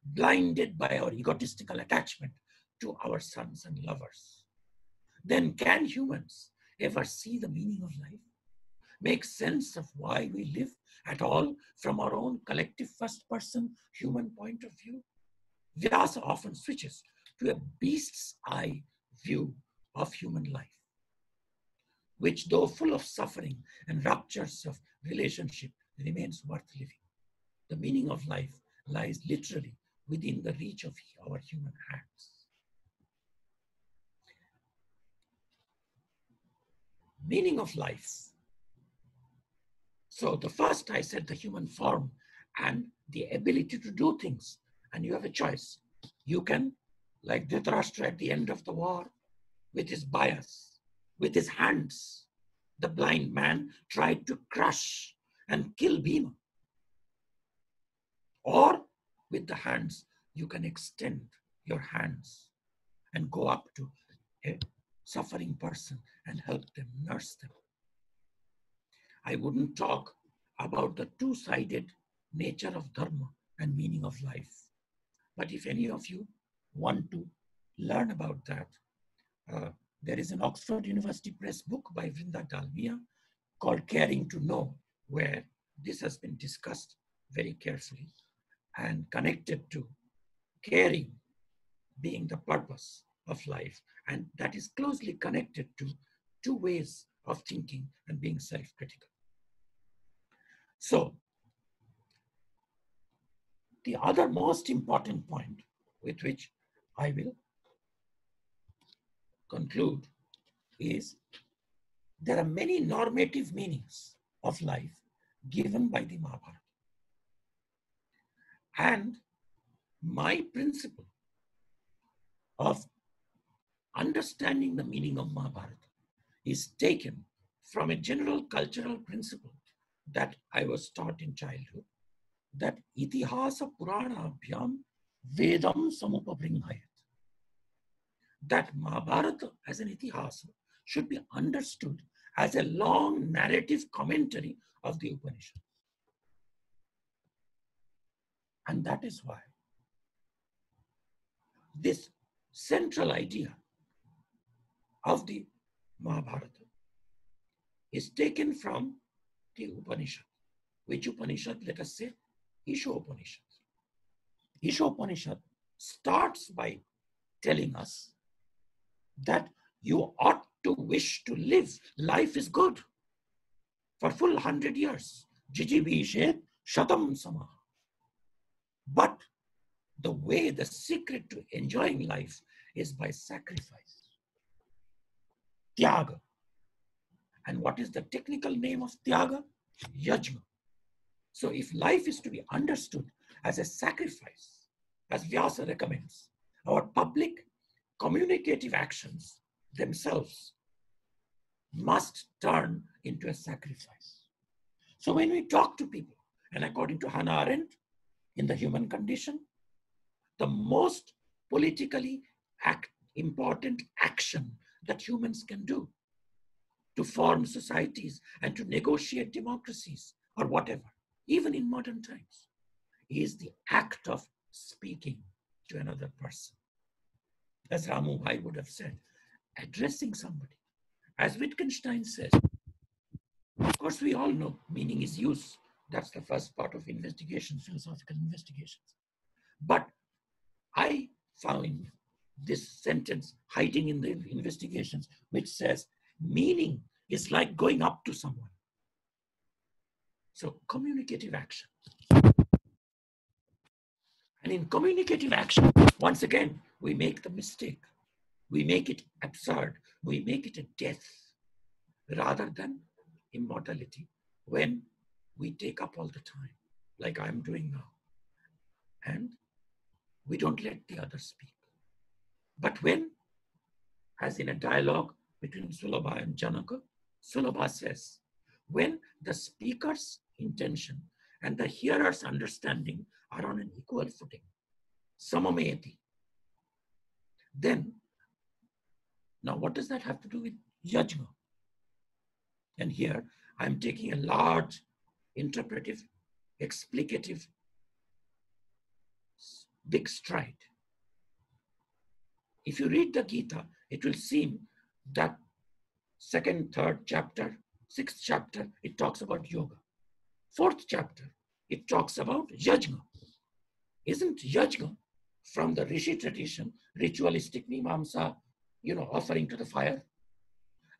blinded by our egotistical attachment to our sons and lovers, then can humans ever see the meaning of life? Make sense of why we live at all from our own collective first-person human point of view? Vyasa often switches to a beast's eye view of human life, which, though full of suffering and ruptures of relationship, remains worth living. The meaning of life lies literally within the reach of our human hands. Meaning of life. So the first, I said, the human form and the ability to do things. And you have a choice. You can, like Dhritarashtra at the end of the war, with his bias, with his hands, the blind man tried to crush and kill Bhima. Or with the hands, you can extend your hands and go up to a suffering person and help them, nurse them. I wouldn't talk about the two-sided nature of dharma and meaning of life. But if any of you want to learn about that, there is an Oxford University Press book by Vrinda Dalmia called Caring to Know, where this has been discussed very carefully and connected to caring being the purpose of life. And that is closely connected to two ways of thinking and being self-critical. So the other most important point with which I will conclude is there are many normative meanings of life given by the Mahabharata. And my principle of understanding the meaning of Mahabharata is taken from a general cultural principle that I was taught in childhood, that itihasa purana abhyam vedam samupabringhayat. That Mahabharata as an itihasa should be understood as a long narrative commentary of the Upanishads. And that is why this central idea of the Mahabharata is taken from the Upanishad. Which Upanishad? Let us say Isha Upanishad. Isha Upanishad starts by telling us that you ought to wish to live. Life is good for full 100 years. Jijibhishet shatam samah. But the way, the secret to enjoying life is by sacrifice. Tyaga. And what is the technical name of Tyaga? Yajna. So if life is to be understood as a sacrifice, as Vyāsa recommends, our public communicative actions themselves must turn into a sacrifice. So when we talk to people, and according to Hannah Arendt, in The Human Condition, the most politically important action that humans can do to form societies and to negotiate democracies or whatever, even in modern times, is the act of speaking to another person. As Ramu Bhai would have said, addressing somebody. As Wittgenstein says, of course, we all know meaning is use. That's the first part of investigations, philosophical investigations. But I found this sentence hiding in the investigations, which says, meaning is like going up to someone. So communicative action. And in communicative action, once again, we make the mistake. We make it absurd. We make it a death rather than immortality when we take up all the time, like I'm doing now. And we don't let the other speak. But when, as in a dialogue between Sulabha and Janaka, Sulabha says, when the speaker's intention and the hearer's understanding are on an equal footing, samameti, then, now what does that have to do with yajna? And here I'm taking a large interpretive, explicative, big stride. If you read the Gita, it will seem that second, third chapter, sixth chapter, it talks about yoga. Fourth chapter, it talks about yajna. Isn't yajna from the Rishi tradition, ritualistic mimamsa, offering to the fire?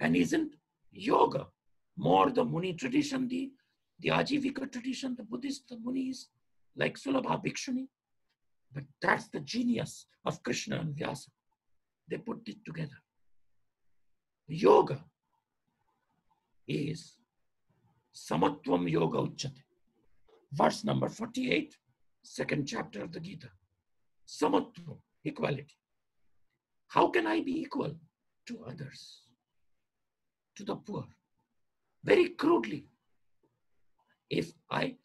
And isn't yoga more the Muni tradition, the Ajivika tradition, the Buddhist, the Munis, like Sulabha Bhikshuni? But that's the genius of Krishna and Vyāsa. They put it together. Yoga is Samatvam Yoga Uchyate. Verse number 48, second chapter of the Gita. Samatvam, equality. How can I be equal to others, to the poor? Very crudely, if I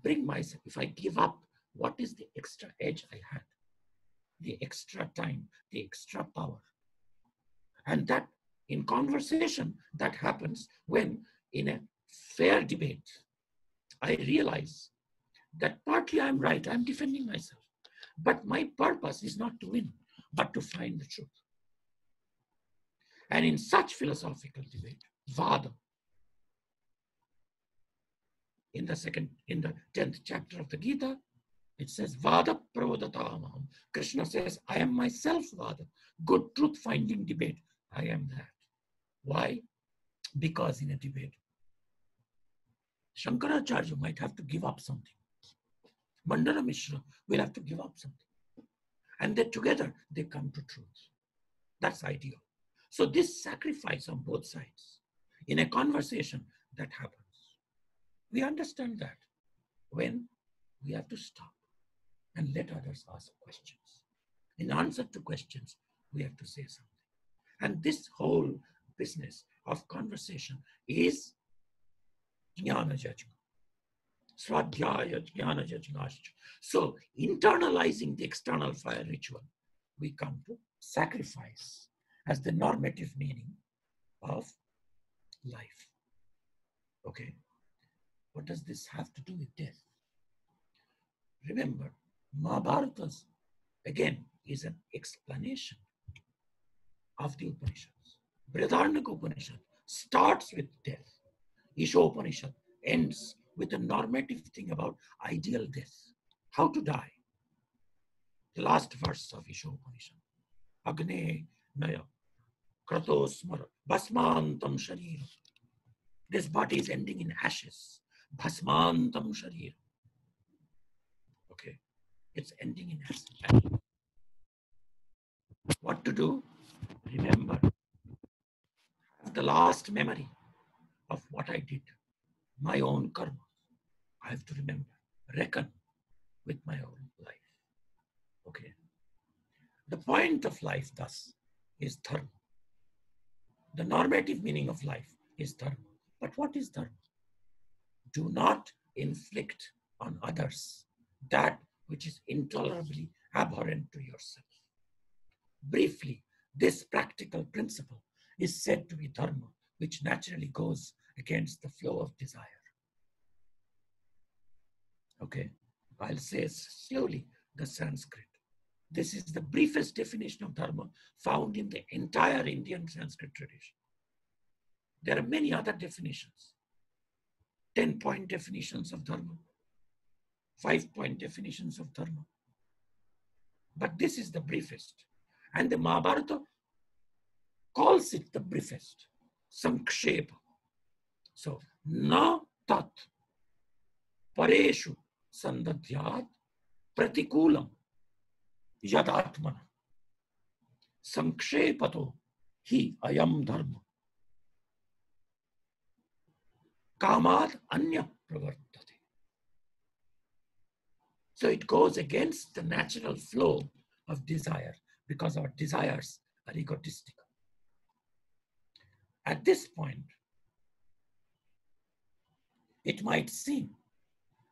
bring myself, if I give up, what is the extra edge I had? The extra time, the extra power. And that in conversation, that happens when in a fair debate, I realize that partly I'm right, I'm defending myself. But my purpose is not to win, but to find the truth. And in such philosophical debate, Vada, in the 10th chapter of the Gita, it says, Vada Pravodatamaham. Krishna says, I am myself Vada. Good truth finding debate. I am that. Why? Because in a debate, Shankaracharya might have to give up something. Mandana Mishra will have to give up something. And then together they come to truth. That's ideal. So this sacrifice on both sides, in a conversation that happens, we understand that when we have to stop and let others ask questions. In answer to questions, we have to say something. And this whole business of conversation is jnana jajna. Swadhyaya jnana jajnascha. So internalizing the external fire ritual, we come to sacrifice as the normative meaning of life. Okay. What does this have to do with death? Remember, Mahabharata, again, is an explanation of the Upanishads. Brihadaranyaka Upanishad starts with death. Ishopanishad ends with a normative thing about ideal death. How to die. The last verse of Ishopanishad. Agne naya krato smara bhasmantam sharira. This body is ending in ashes. Bhasmantam sharira. Okay. It's ending in ashes. What to do? Remember. The last memory of what I did. My own karma. I have to remember. Reckon with my own life. Okay. The point of life, thus, is dharma. The normative meaning of life is dharma. But what is dharma? Do not inflict on others that which is intolerably abhorrent to yourself. Briefly, this practical principle is said to be dharma, which naturally goes against the flow of desire. Okay, I'll say slowly the Sanskrit. This is the briefest definition of dharma found in the entire Indian Sanskrit tradition. There are many other definitions. 10-point definitions of dharma, 5-point definitions of dharma. But this is the briefest. And the Mahabharata calls it the briefest. Sankshepa. So, na tat pareshu sandadhyat pratikulam yadatmana sankshepato hi ayam dharma kamad anya pravartate. So it goes against the natural flow of desire because our desires are egotistical. At this point, it might seem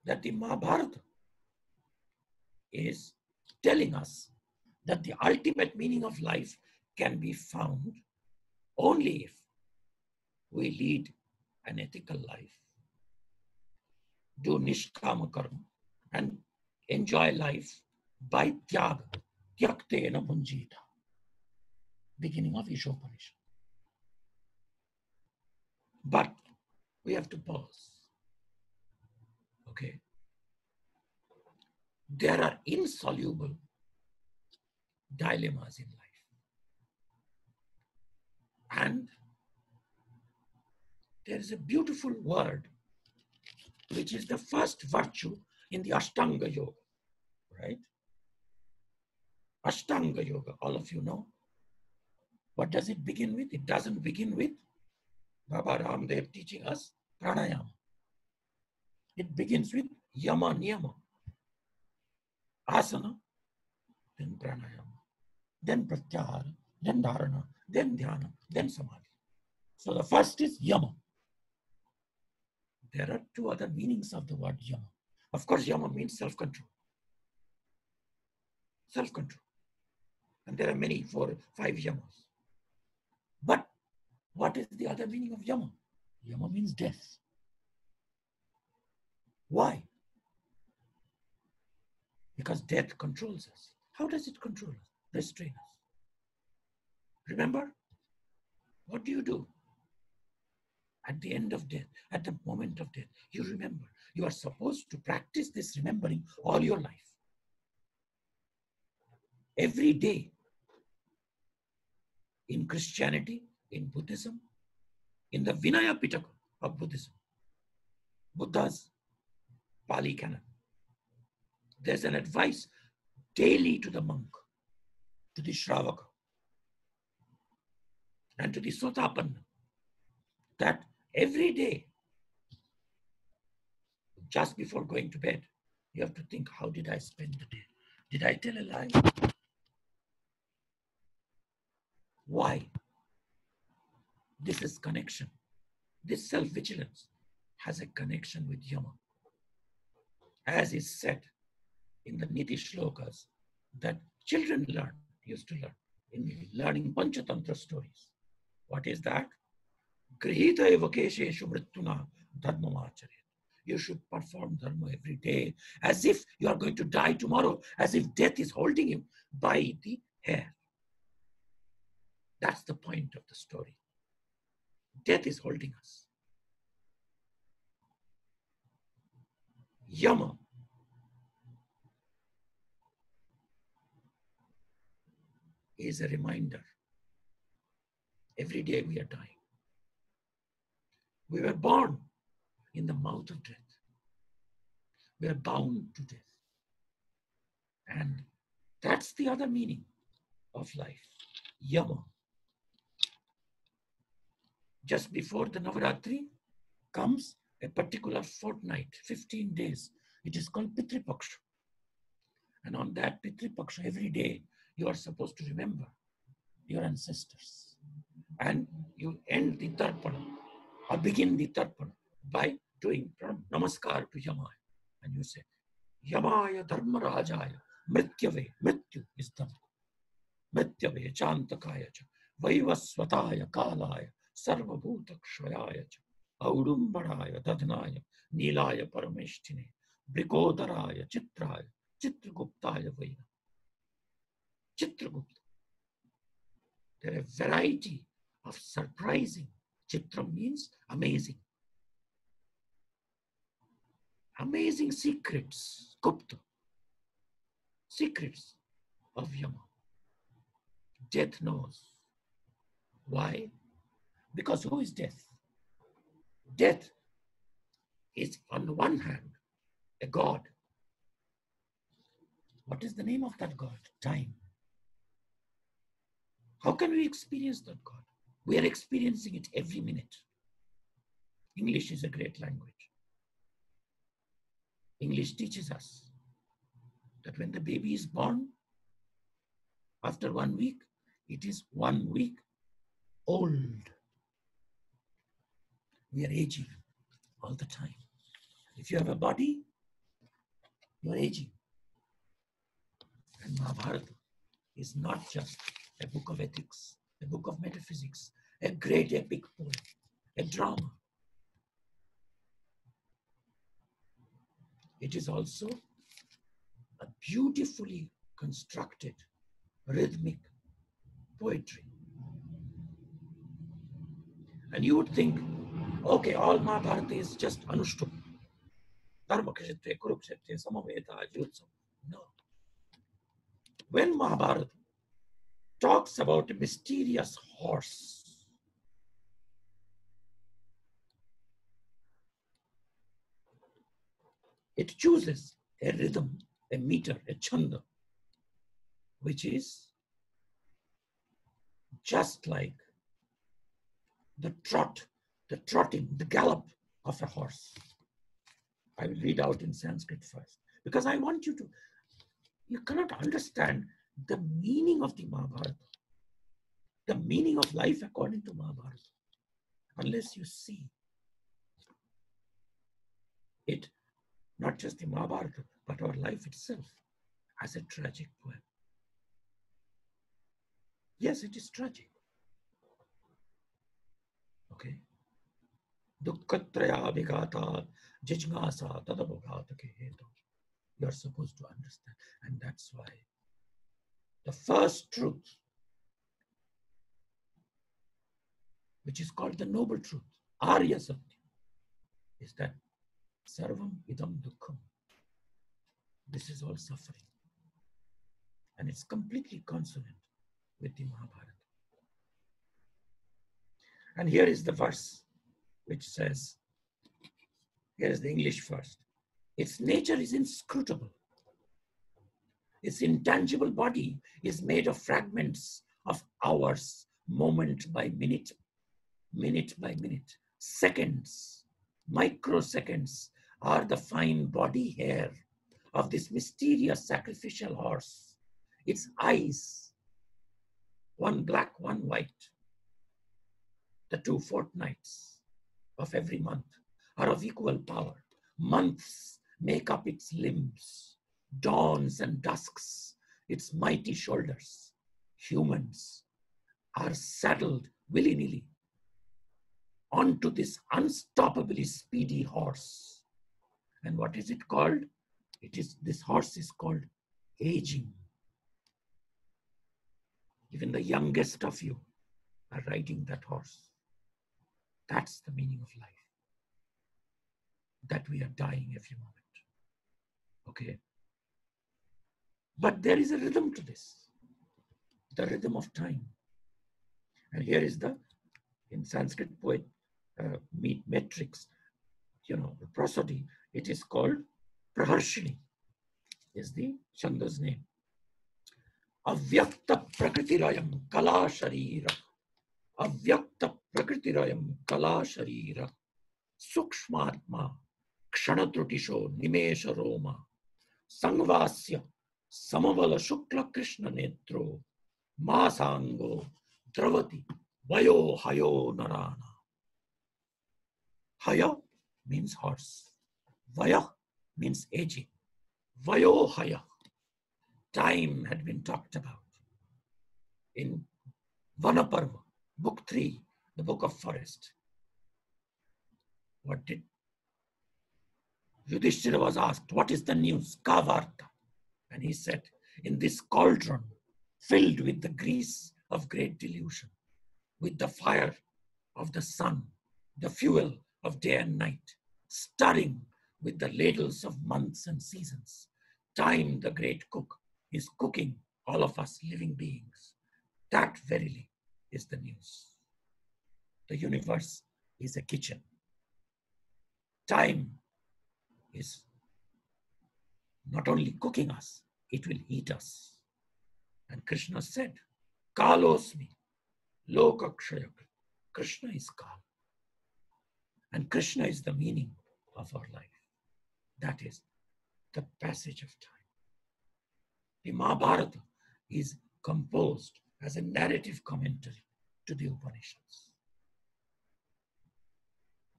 that the Mahabharata is telling us that the ultimate meaning of life can be found only if we lead an ethical life, do nishkama karma, and enjoy life by tyaga, tyaktena bhunjita, beginning of Ishopanishad. But we have to pause. Okay. There are insoluble dilemmas in life. And there is a beautiful word, which is the first virtue in the Ashtanga Yoga, right? Ashtanga Yoga, all of you know. What does it begin with? It doesn't begin with Baba Ramdev teaching us pranayama. It begins with yama niyama, asana, then pranayama, then pratyahara, then dharana, then dhyana, then samadhi. So the first is yama. There are two other meanings of the word yama. Of course, yama means self-control. Self-control. And there are many, 4 or 5 yamas. But what is the other meaning of yama? Yama means death. Why? Because death controls us. How does it control us? Restrain us. Remember, what do? At the end of death, at the moment of death, you remember. You are supposed to practice this remembering all your life. Every day. In Christianity, in Buddhism, in the Vinaya Pitaka of Buddhism, Buddha's Pali Canon, there's an advice daily to the monk, to the Shravaka, and to the Sotapanna, that every day, just before going to bed, you have to think, how did I spend the day? Did I tell a lie? Why? This is connection. This self-vigilance has a connection with Yama. As is said in the Niti Shlokas that children used to learn in learning Panchatantra stories. What is that? Grihita eva kesheshu mrityuna dharmam acharya. You should perform dharma every day as if you are going to die tomorrow, as if death is holding you by the hair. That's the point of the story. Death is holding us. Yama is a reminder. Every day we are dying. We were born in the mouth of death. We are bound to death. And that's the other meaning of life. Yama. Just before the Navaratri comes a particular fortnight, 15 days. It is called Pitri Paksha. And on that Pitri Paksha, every day, you are supposed to remember your ancestors. And you end the Tarpana, or begin the Tarpana, by doing Namaskar to Yama. And you say, Yamaya Dharma Rajaya, Mrityave, Mrityu is Dharma. Mrityave, Chantakaya, Vaivasvataya, Kalaya, Sarvabhuta Kshayaya, Audumbaraya, Dadnaya, Nilaya Parameshtine, Brigodaraya, Chitraya, Chitraguptaya Vaina. Chitragupta. There are a variety of surprising. Chitra means amazing. Amazing secrets, Gupta. Secrets of Yama. Death knows. Why? Because who is death? Death is, on the one hand, a god. What is the name of that god? Time. How can we experience that God? We are experiencing it every minute. English is a great language. English teaches us that when the baby is born, after 1 week, it is 1 week old. We are aging all the time. If you have a body, you are aging. And Mahabharata is not just a book of ethics, a book of metaphysics, a great epic poem, a drama. It is also a beautifully constructed rhythmic poetry. And you would think, okay, all Mahabharata is just Anushtup. Dharma Kshetre, Kurukshetre, Samaveta, Yutsam. No. When Mahabharata talks about a mysterious horse, it chooses a rhythm, a meter, a chanda, which is just like the trotting, the gallop of a horse. I will read out in Sanskrit first, because I want you to, you cannot understand the meaning of the Mahabharata, the meaning of life according to Mahabharata, unless you see it, not just the Mahabharata, but our life itself as a tragic poem. Yes, it is tragic. Okay. Dukkhatraya vigata jijnasa tadabhagata hetu. You are supposed to understand. And that's why the first truth, which is called the noble truth, Arya Satya is that Sarvam Idam Dukkham. This is all suffering. And it's completely consonant with the Mahabharata. And here is the verse which says, here is the English first. Its nature is inscrutable. Its intangible body is made of fragments of hours, moment by minute, minute by minute. Seconds, microseconds are the fine body hair of this mysterious sacrificial horse. Its eyes, one black, one white, the 2 fortnights of every month are of equal power. Months make up its limbs, dawns and dusks, its mighty shoulders. Humans are saddled willy-nilly onto this unstoppably speedy horse. And what is it called? This horse is called aging. Even the youngest of you are riding that horse. That's the meaning of life. That we are dying every moment. Okay? But there is a rhythm to this. The rhythm of time. And here is in Sanskrit poet metrics, the prosody, it is called Praharshini, is the Chanda's name. Avyakta prakritirayam kala sharira. Avyakta prakritirayam kala sharira. Sukshmatma kshanatrutisho nimesha roma. Sangvasya samavala shukla krishna netro. Masango dravati vayo hayo narana. Haya means horse. Vaya means aging. Vayo haya. Time had been talked about in Vanaparva, book 3, the book of forest. What did Yudhishthira was asked, what is the news? Kavarta. And he said, in this cauldron filled with the grease of great delusion, with the fire of the sun, the fuel of day and night, stirring with the ladles of months and seasons, time the great cook is cooking all of us living beings. That verily is the news. The universe is a kitchen. Time is not only cooking us, it will eat us. And Krishna said, Kalosmi, Lokakshayak. Krishna is Kal. And Krishna is the meaning of our life. That is the passage of time. The Mahabharata is composed as a narrative commentary to the Upanishads.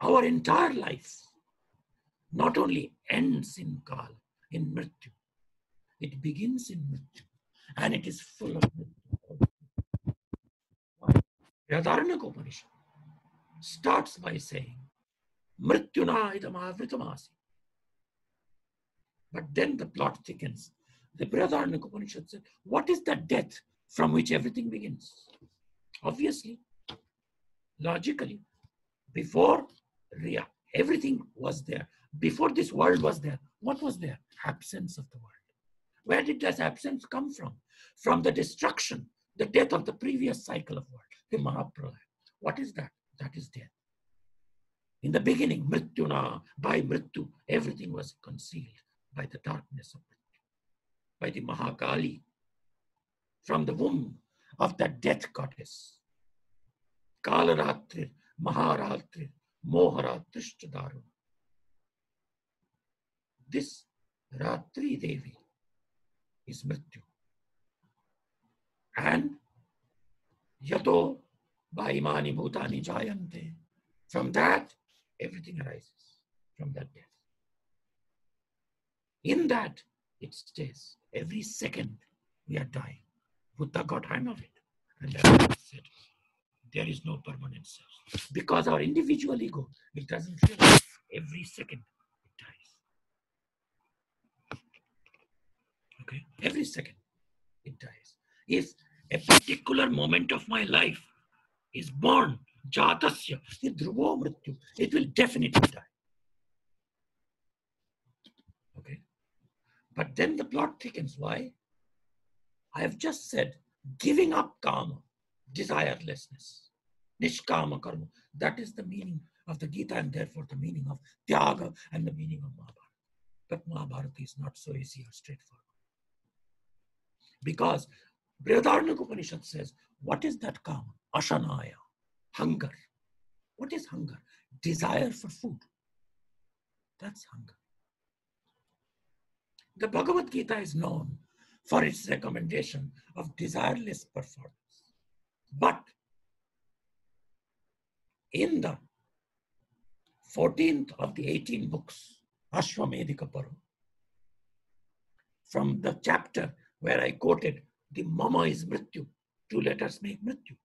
Our entire life not only ends in Kal, in Mrityu, it begins in Mrityu, and it is full of Mrityu. Vyāsa Upanishad starts by saying, Mrityuna idamavritamasi. But then the plot thickens. The Vyāsa Upanishad said, what is the death from which everything begins? Obviously, logically, before everything was there. Before this world was there, what was there? Absence of the world. Where did this absence come from? From the destruction, the death of the previous cycle of world, the Mahapralaya. What is that? That is death. In the beginning, Mrityuna, by Mrityu, everything was concealed by the darkness of Mrityu, by the Mahakali, from the womb of that death goddess. Kalaratri, Maharatri, Moharatrishtadaruna. This Ratri Devi is Mrityu. And Yato Baimani Bhutani Jayante. From that, everything arises, from that death. In that, it stays. Every second, we are dying. Buddha got hang of it. And that's why he said, there is no permanent self. Because our individual ego, it doesn't realize every second it dies. Okay? Every second it dies. If a particular moment of my life is born jatasya, dhruvo mrityu. It will definitely die. Okay. But then the plot thickens. Why? I have just said, giving up kama, desirelessness, nishkama karma. That is the meaning of the Gita and therefore the meaning of Tyaga and the meaning of Mahabharata. But Mahabharata is not so easy or straightforward. Because Brihadaranyaka Upanishad says, what is that kama? Ashanaya, hunger. What is hunger? Desire for food. That's hunger. The Bhagavad Gita is known for its recommendation of desireless performance. But in the 14th of the 18 books, Ashwamedhika Parva, from the chapter where I quoted, the mama is mrityu, 2 letters make mrityu.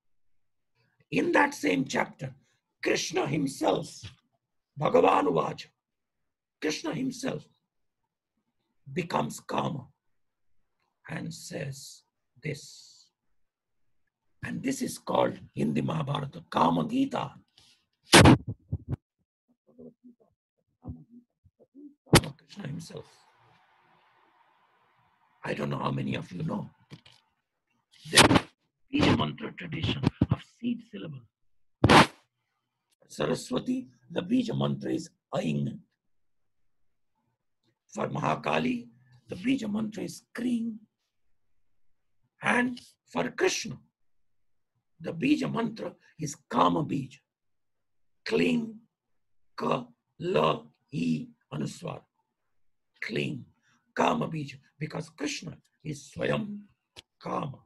In that same chapter, Krishna himself, Bhagavan Uvacha, Krishna himself becomes kama and says this. And this is called in the Mahabharata Kama Gita. Krishna himself. I don't know how many of you know. There is Bija mantra tradition of seed syllable. Saraswati, the Bija mantra is Aing. For Mahakali, the Bija mantra is Kring. And for Krishna, the Bija mantra is Kama Bija. Kling, Ka, La, I, Anuswar. Kling, Kama Bija. Because Krishna is Swayam Kama.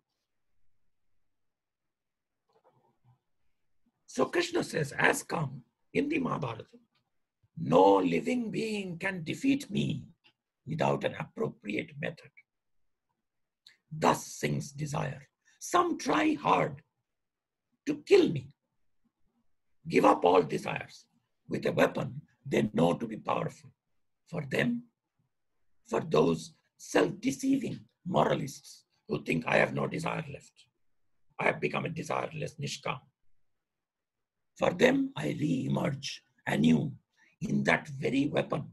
So Krishna says, as Kama in the Mahabharata, no living being can defeat me without an appropriate method. Thus sings desire. Some try hard to kill me, give up all desires with a weapon they know to be powerful. For them, for those self-deceiving moralists who think I have no desire left, I have become a desireless nishkam. For them, I re-emerge anew in that very weapon.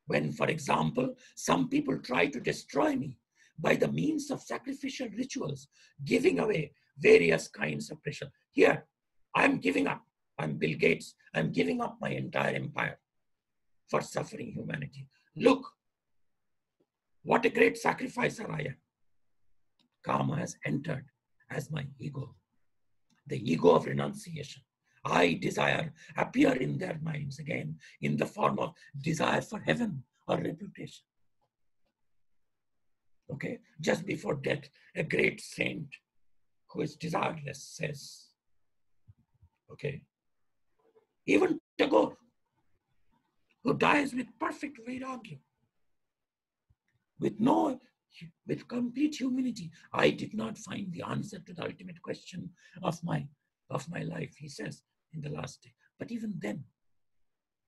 When, for example, some people try to destroy me by the means of sacrificial rituals, giving away various kinds of pressure. Here, I'm giving up. I'm Bill Gates. I'm giving up my entire empire for suffering humanity. Look, what a great sacrificer I am. Karma has entered as my ego, the ego of renunciation. I desire appear in their minds again in the form of desire for heaven or reputation. Okay, just before death, a great saint who is desireless says, okay, even Tagore, who dies with perfect vairagya, with complete humility, I did not find the answer to the ultimate question of my life, he says in the last day. But even then,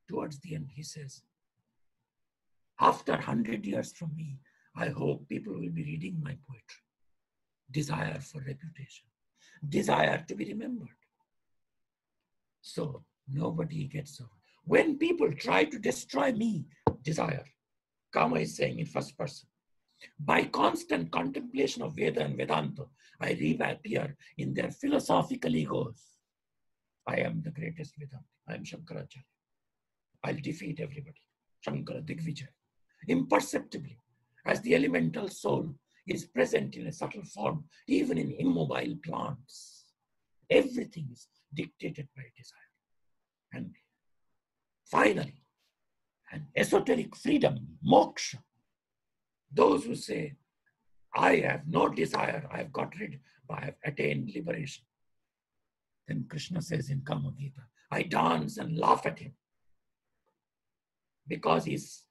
towards the end, he says, after 100 years from me, I hope people will be reading my poetry. Desire for reputation, desire to be remembered. So nobody gets over. When people try to destroy me, desire, Kama is saying in first person, by constant contemplation of Veda and Vedanta, I reappear in their philosophical egos. I am the greatest Vedanta. I am Shankaracharya. I'll defeat everybody. Shankara Digvijay. Imperceptibly, as the elemental soul is present in a subtle form, even in immobile plants. Everything is dictated by desire. And finally, an esoteric freedom, moksha. Those who say, I have no desire, I have got rid, I have attained liberation. Then Krishna says in Kama Gita, I dance and laugh at him because his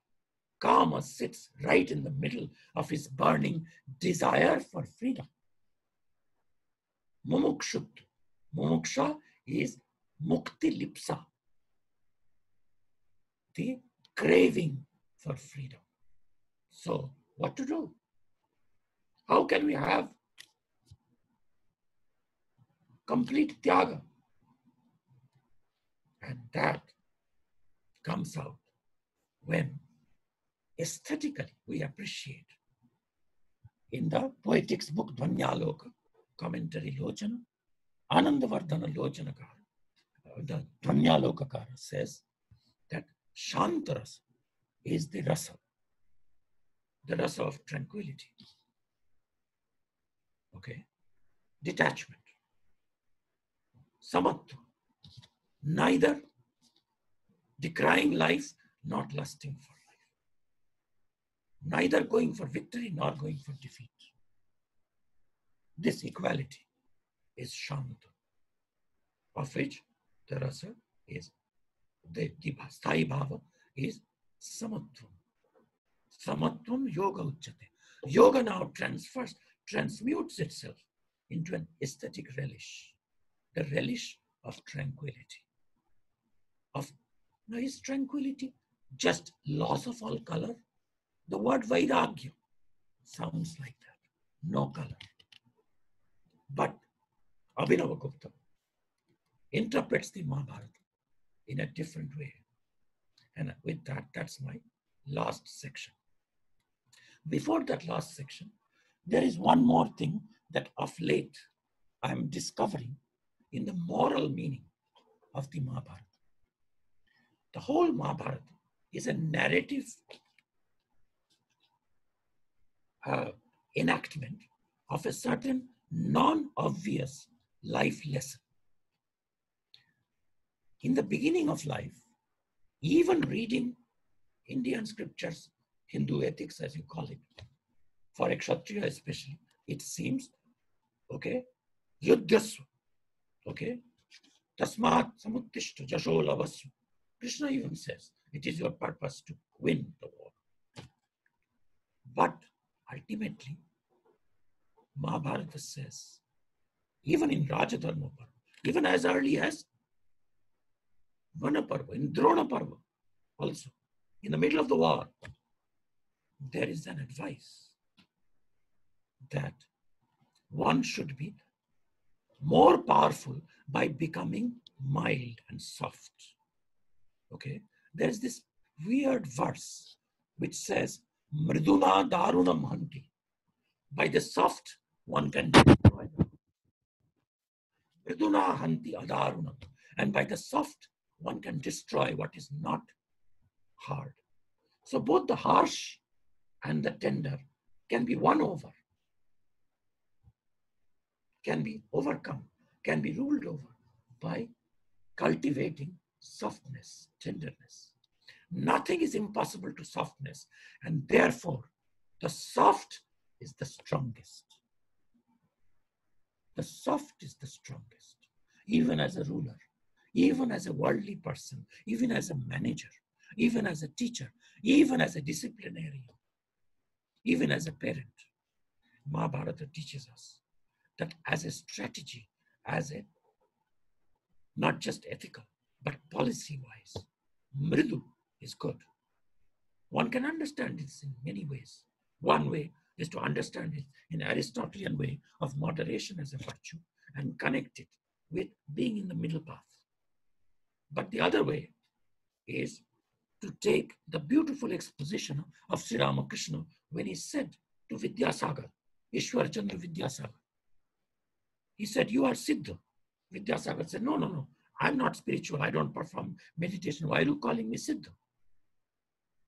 Kama sits right in the middle of his burning desire for freedom. Mumukshut. Mumuksha is mukti lipsa, the craving for freedom. So, what to do? How can we have complete tyaga? And that comes out when aesthetically we appreciate. In the poetics book Dvanyaloka, commentary Lochana, Anandavardhana Lochanakara, the Dvanyalokakara says that Shantarasa is the rasa of tranquility. Okay, detachment, samatva, neither decrying life, not lusting for life, neither going for victory nor going for defeat. This equality is shanta, of which the rasa is the sthai bhava is samatvam. Samatvam yoga uchyate. Yoga now transmutes itself into an aesthetic relish, the relish of tranquility. Now, is tranquility just loss of all color? The word vairagya sounds like that, no color. But Abhinavagupta interprets the Mahabharata in a different way. And with that, that's my last section. Before that last section, there is one more thing that of late I'm discovering in the moral meaning of the Mahabharata. The whole Mahabharata is a narrative enactment of a certain non-obvious life lesson. In the beginning of life, even reading Indian scriptures, Hindu ethics as you call it, for a Kshatriya especially, it seems, okay, yuddhasva, okay, tasmat samuttishta jasho lavasva. Krishna even says, it is your purpose to win the war. But ultimately, Mahabharata says, even in Rajadharma Parva, even as early as Vana Parva, in Drona Parva also, in the middle of the war, there is an advice that one should be more powerful by becoming mild and soft. Okay, there's this weird verse which says, Mriduna Darunam Hanti. By the soft, one can destroy them. Mriduna Hanti Adarunam. And by the soft, one can destroy what is not hard. So both the harsh and the tender can be won over, can be overcome, can be ruled over by cultivating softness, tenderness. Nothing is impossible to softness, and therefore the soft is the strongest. The soft is the strongest, even as a ruler, even as a worldly person, even as a manager, even as a teacher, even as a disciplinarian, even as a parent. Mahabharata teaches us that as a strategy, as a not just ethical, but policy-wise, mridu is good. One can understand this in many ways. One way is to understand it in Aristotelian way of moderation as a virtue and connect it with being in the middle path. But the other way is to take the beautiful exposition of Sri Ramakrishna when he said to Vidyasagar, Ishwar Chandra Vidyasagar, he said, you are Siddha. Vidyasagar said, no, I'm not spiritual. I don't perform meditation. Why are you calling me Siddha?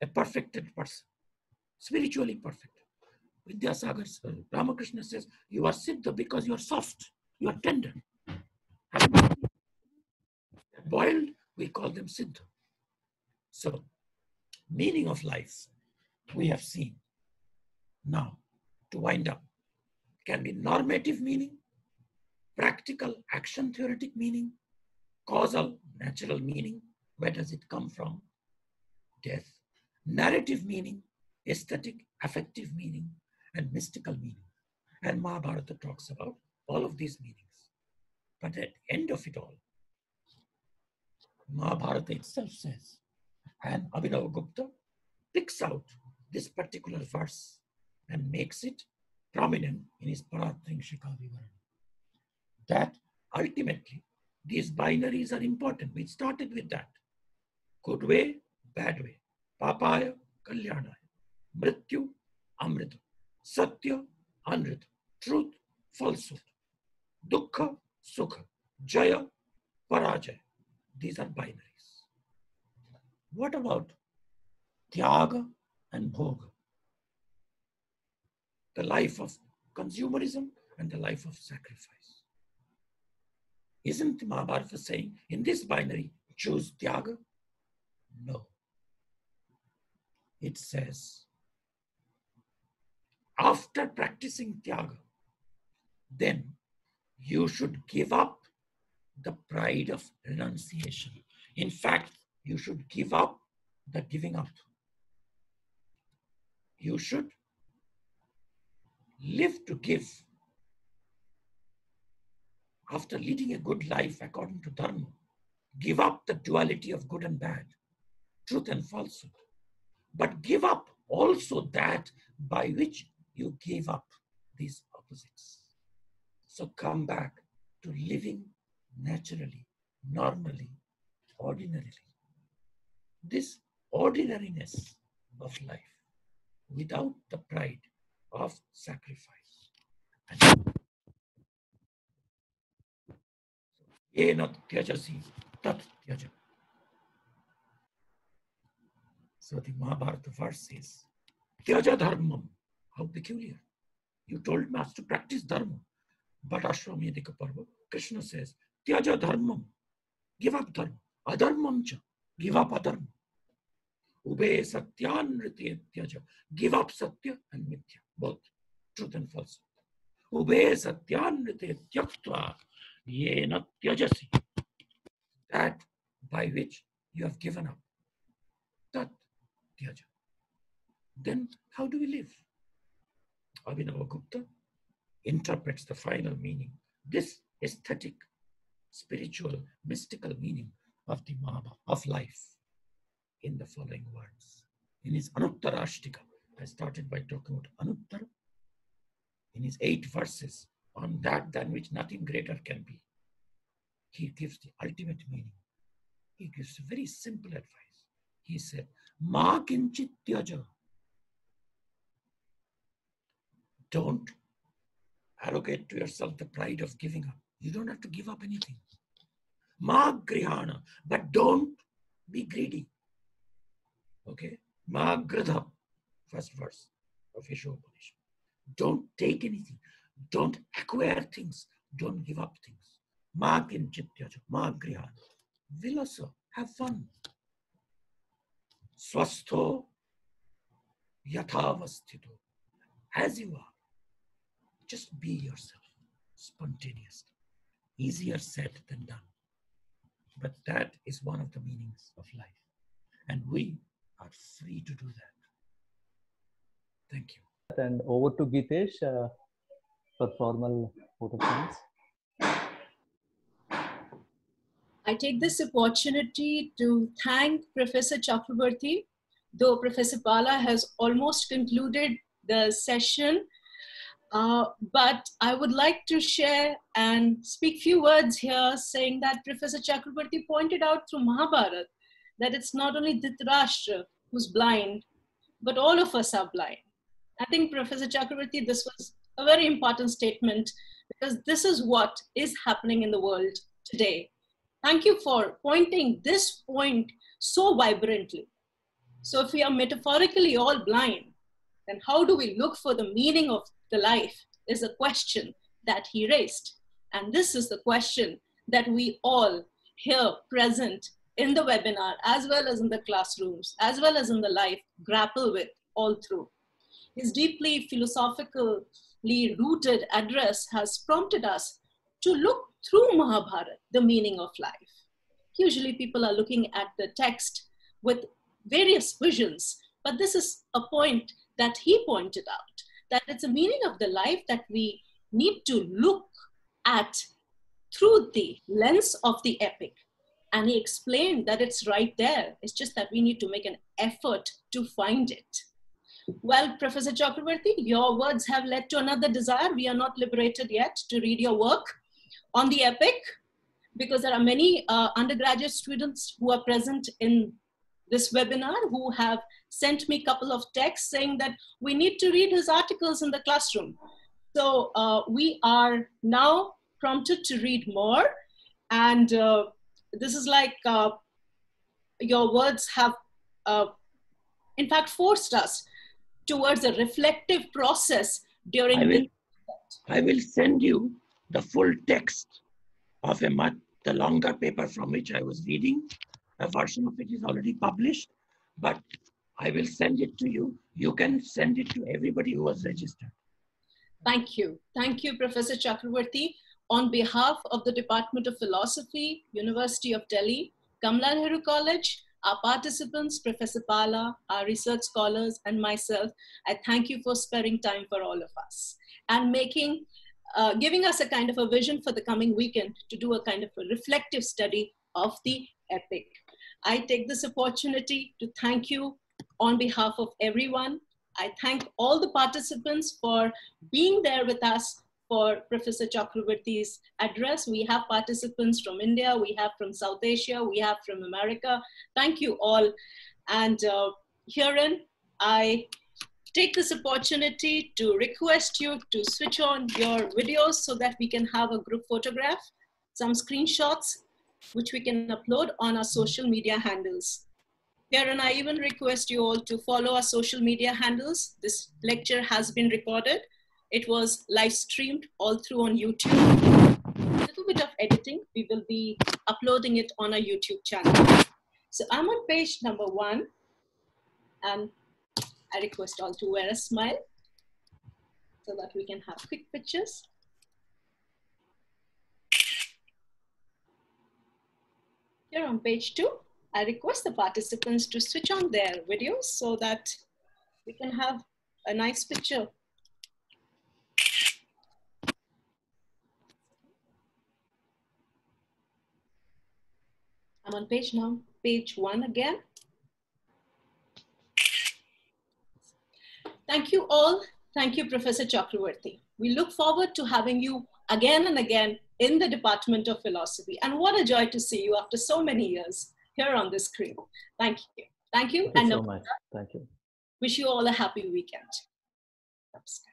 A perfected person, spiritually perfect. Vidyasagar, Ramakrishna says, you are Siddha because you are soft, you are tender. Boiled, we call them Siddha. So, meaning of life, we have seen. Now, to wind up, can be normative meaning, practical action theoretic meaning, causal natural meaning, where does it come from? Death. Narrative meaning, aesthetic, affective meaning, and mystical meaning. And Mahabharata talks about all of these meanings. But at the end of it all, Mahabharata itself says, and Abhinavagupta picks out this particular verse and makes it prominent in his Paratringshika Vivarana. That ultimately These binaries are important. We started with that. Good way, bad way. Papaya, kalyanaya. Mrityu, amrita. Satya, anrita. Truth, falsehood. Dukkha, sukha. Jaya, parajaya. These are binaries. What about tyaga and bhoga? The life of consumerism and the life of sacrifice. Isn't the Mahabharata saying, in this binary, choose tyaga? No. It says, after practicing tyaga, then you should give up the pride of renunciation. In fact, you should give up the giving up. You should live to give. After leading a good life according to dharma, give up the duality of good and bad, truth and falsehood. But give up also that by which you gave up these opposites. So come back to living naturally, normally, ordinarily. This ordinariness of life without the pride of sacrifice. Yena tyajasi tat tyaja. So the Mahabharata verse says, Tyaja dharmam. How peculiar. You told us to practice dharma. But Ashwamedika Parva, Krishna says, Tyaja dharmam. Give up dharma. Adharmam cha. Give up adharma. Ube satyan rite tyaja. Give up satya and mithya. Both truth and falsehood. Ube satyan rite tyaktva. Yena tyajasi. That by which you have given up. Tat tyaja. Then how do we live? Abhinavagupta interprets the final meaning, this aesthetic, spiritual, mystical meaning of the Mahabharata, of life, in the following words. In his Anuttarashtika, I started by talking about Anuttara. In his 8 verses, on that than which nothing greater can be, he gives the ultimate meaning. He gives a very simple advice. He said, Ma kinchit tyaja. Don't arrogate to yourself the pride of giving up. You don't have to give up anything. Ma grihana, but don't be greedy. Okay? Ma gradha, first verse of Ishopanishad. Don't take anything. Don't acquire things. Don't give up things. Ma kinchityaja, ma grihana. Vilasa, have fun. Swastho yathavasthito. As you are. Just be yourself, spontaneous. Easier said than done. But that is one of the meanings of life. And we are free to do that. Thank you. And over to Gitesh for formal vote of thanks. I take this opportunity to thank Professor Chakrabarti, though Professor Bala has almost concluded the session. But I would like to share and speak few words here, saying that Professor Chakrabarti pointed out through Mahabharata that it's not only Dhritarashtra who's blind, but all of us are blind. I think Professor Chakrabarti, this was a very important statement because this is what is happening in the world today. Thank you for pointing this point so vibrantly. So if we are metaphorically all blind, then how do we look for the meaning of the life is a question that he raised. And this is the question that we all here present in the webinar, as well as in the classrooms, as well as in the life, grapple with all through. His deeply philosophically rooted address has prompted us to look through Mahabharata, the meaning of life. Usually people are looking at the text with various visions, but this is a point that he pointed out, that it's a meaning of the life that we need to look at through the lens of the epic. And he explained that it's right there. It's just that we need to make an effort to find it. Well, Professor Chakrabarti, your words have led to another desire. We are not liberated yet to read your work on the epic. because there are many undergraduate students who are present in this webinar who have sent me a couple of texts saying that we need to read his articles in the classroom. So we are now prompted to read more. And this is like your words have, in fact, forced us towards a reflective process during this. I will send you the full text of the longer paper from which I was reading. A version of it is already published, but I will send it to you. You can send it to everybody who was registered. Thank you. Thank you, Professor Chakrabarti. On behalf of the Department of Philosophy, University of Delhi, Kamala Nehru College, our participants, Professor Bala, our research scholars, and myself, I thank you for sparing time for all of us and giving us a kind of a vision for the coming weekend to do a kind of a reflective study of the epic. I take this opportunity to thank you on behalf of everyone. I thank all the participants for being there with us for Professor Chakrabarti's address. We have participants from India, we have from South Asia, we have from America. Thank you all. And herein, I take this opportunity to request you to switch on your videos so that we can have a group photograph, some screenshots, which we can upload on our social media handles. Herein, I even request you all to follow our social media handles. This lecture has been recorded. It was live streamed all through on YouTube. A little bit of editing, we will be uploading it on our YouTube channel. So I'm on page number 1, and I request all to wear a smile so that we can have quick pictures. Here on page 2, I request the participants to switch on their videos so that we can have a nice picture. I'm on page 1 again. Thank you all. Thank you, Professor Chakrabarti. We look forward to having you again and again in the Department of Philosophy. And what a joy to see you after so many years here on the screen. Thank you. Thank you. Thank you so much. Thank you. Wish you all a happy weekend. Namaskar.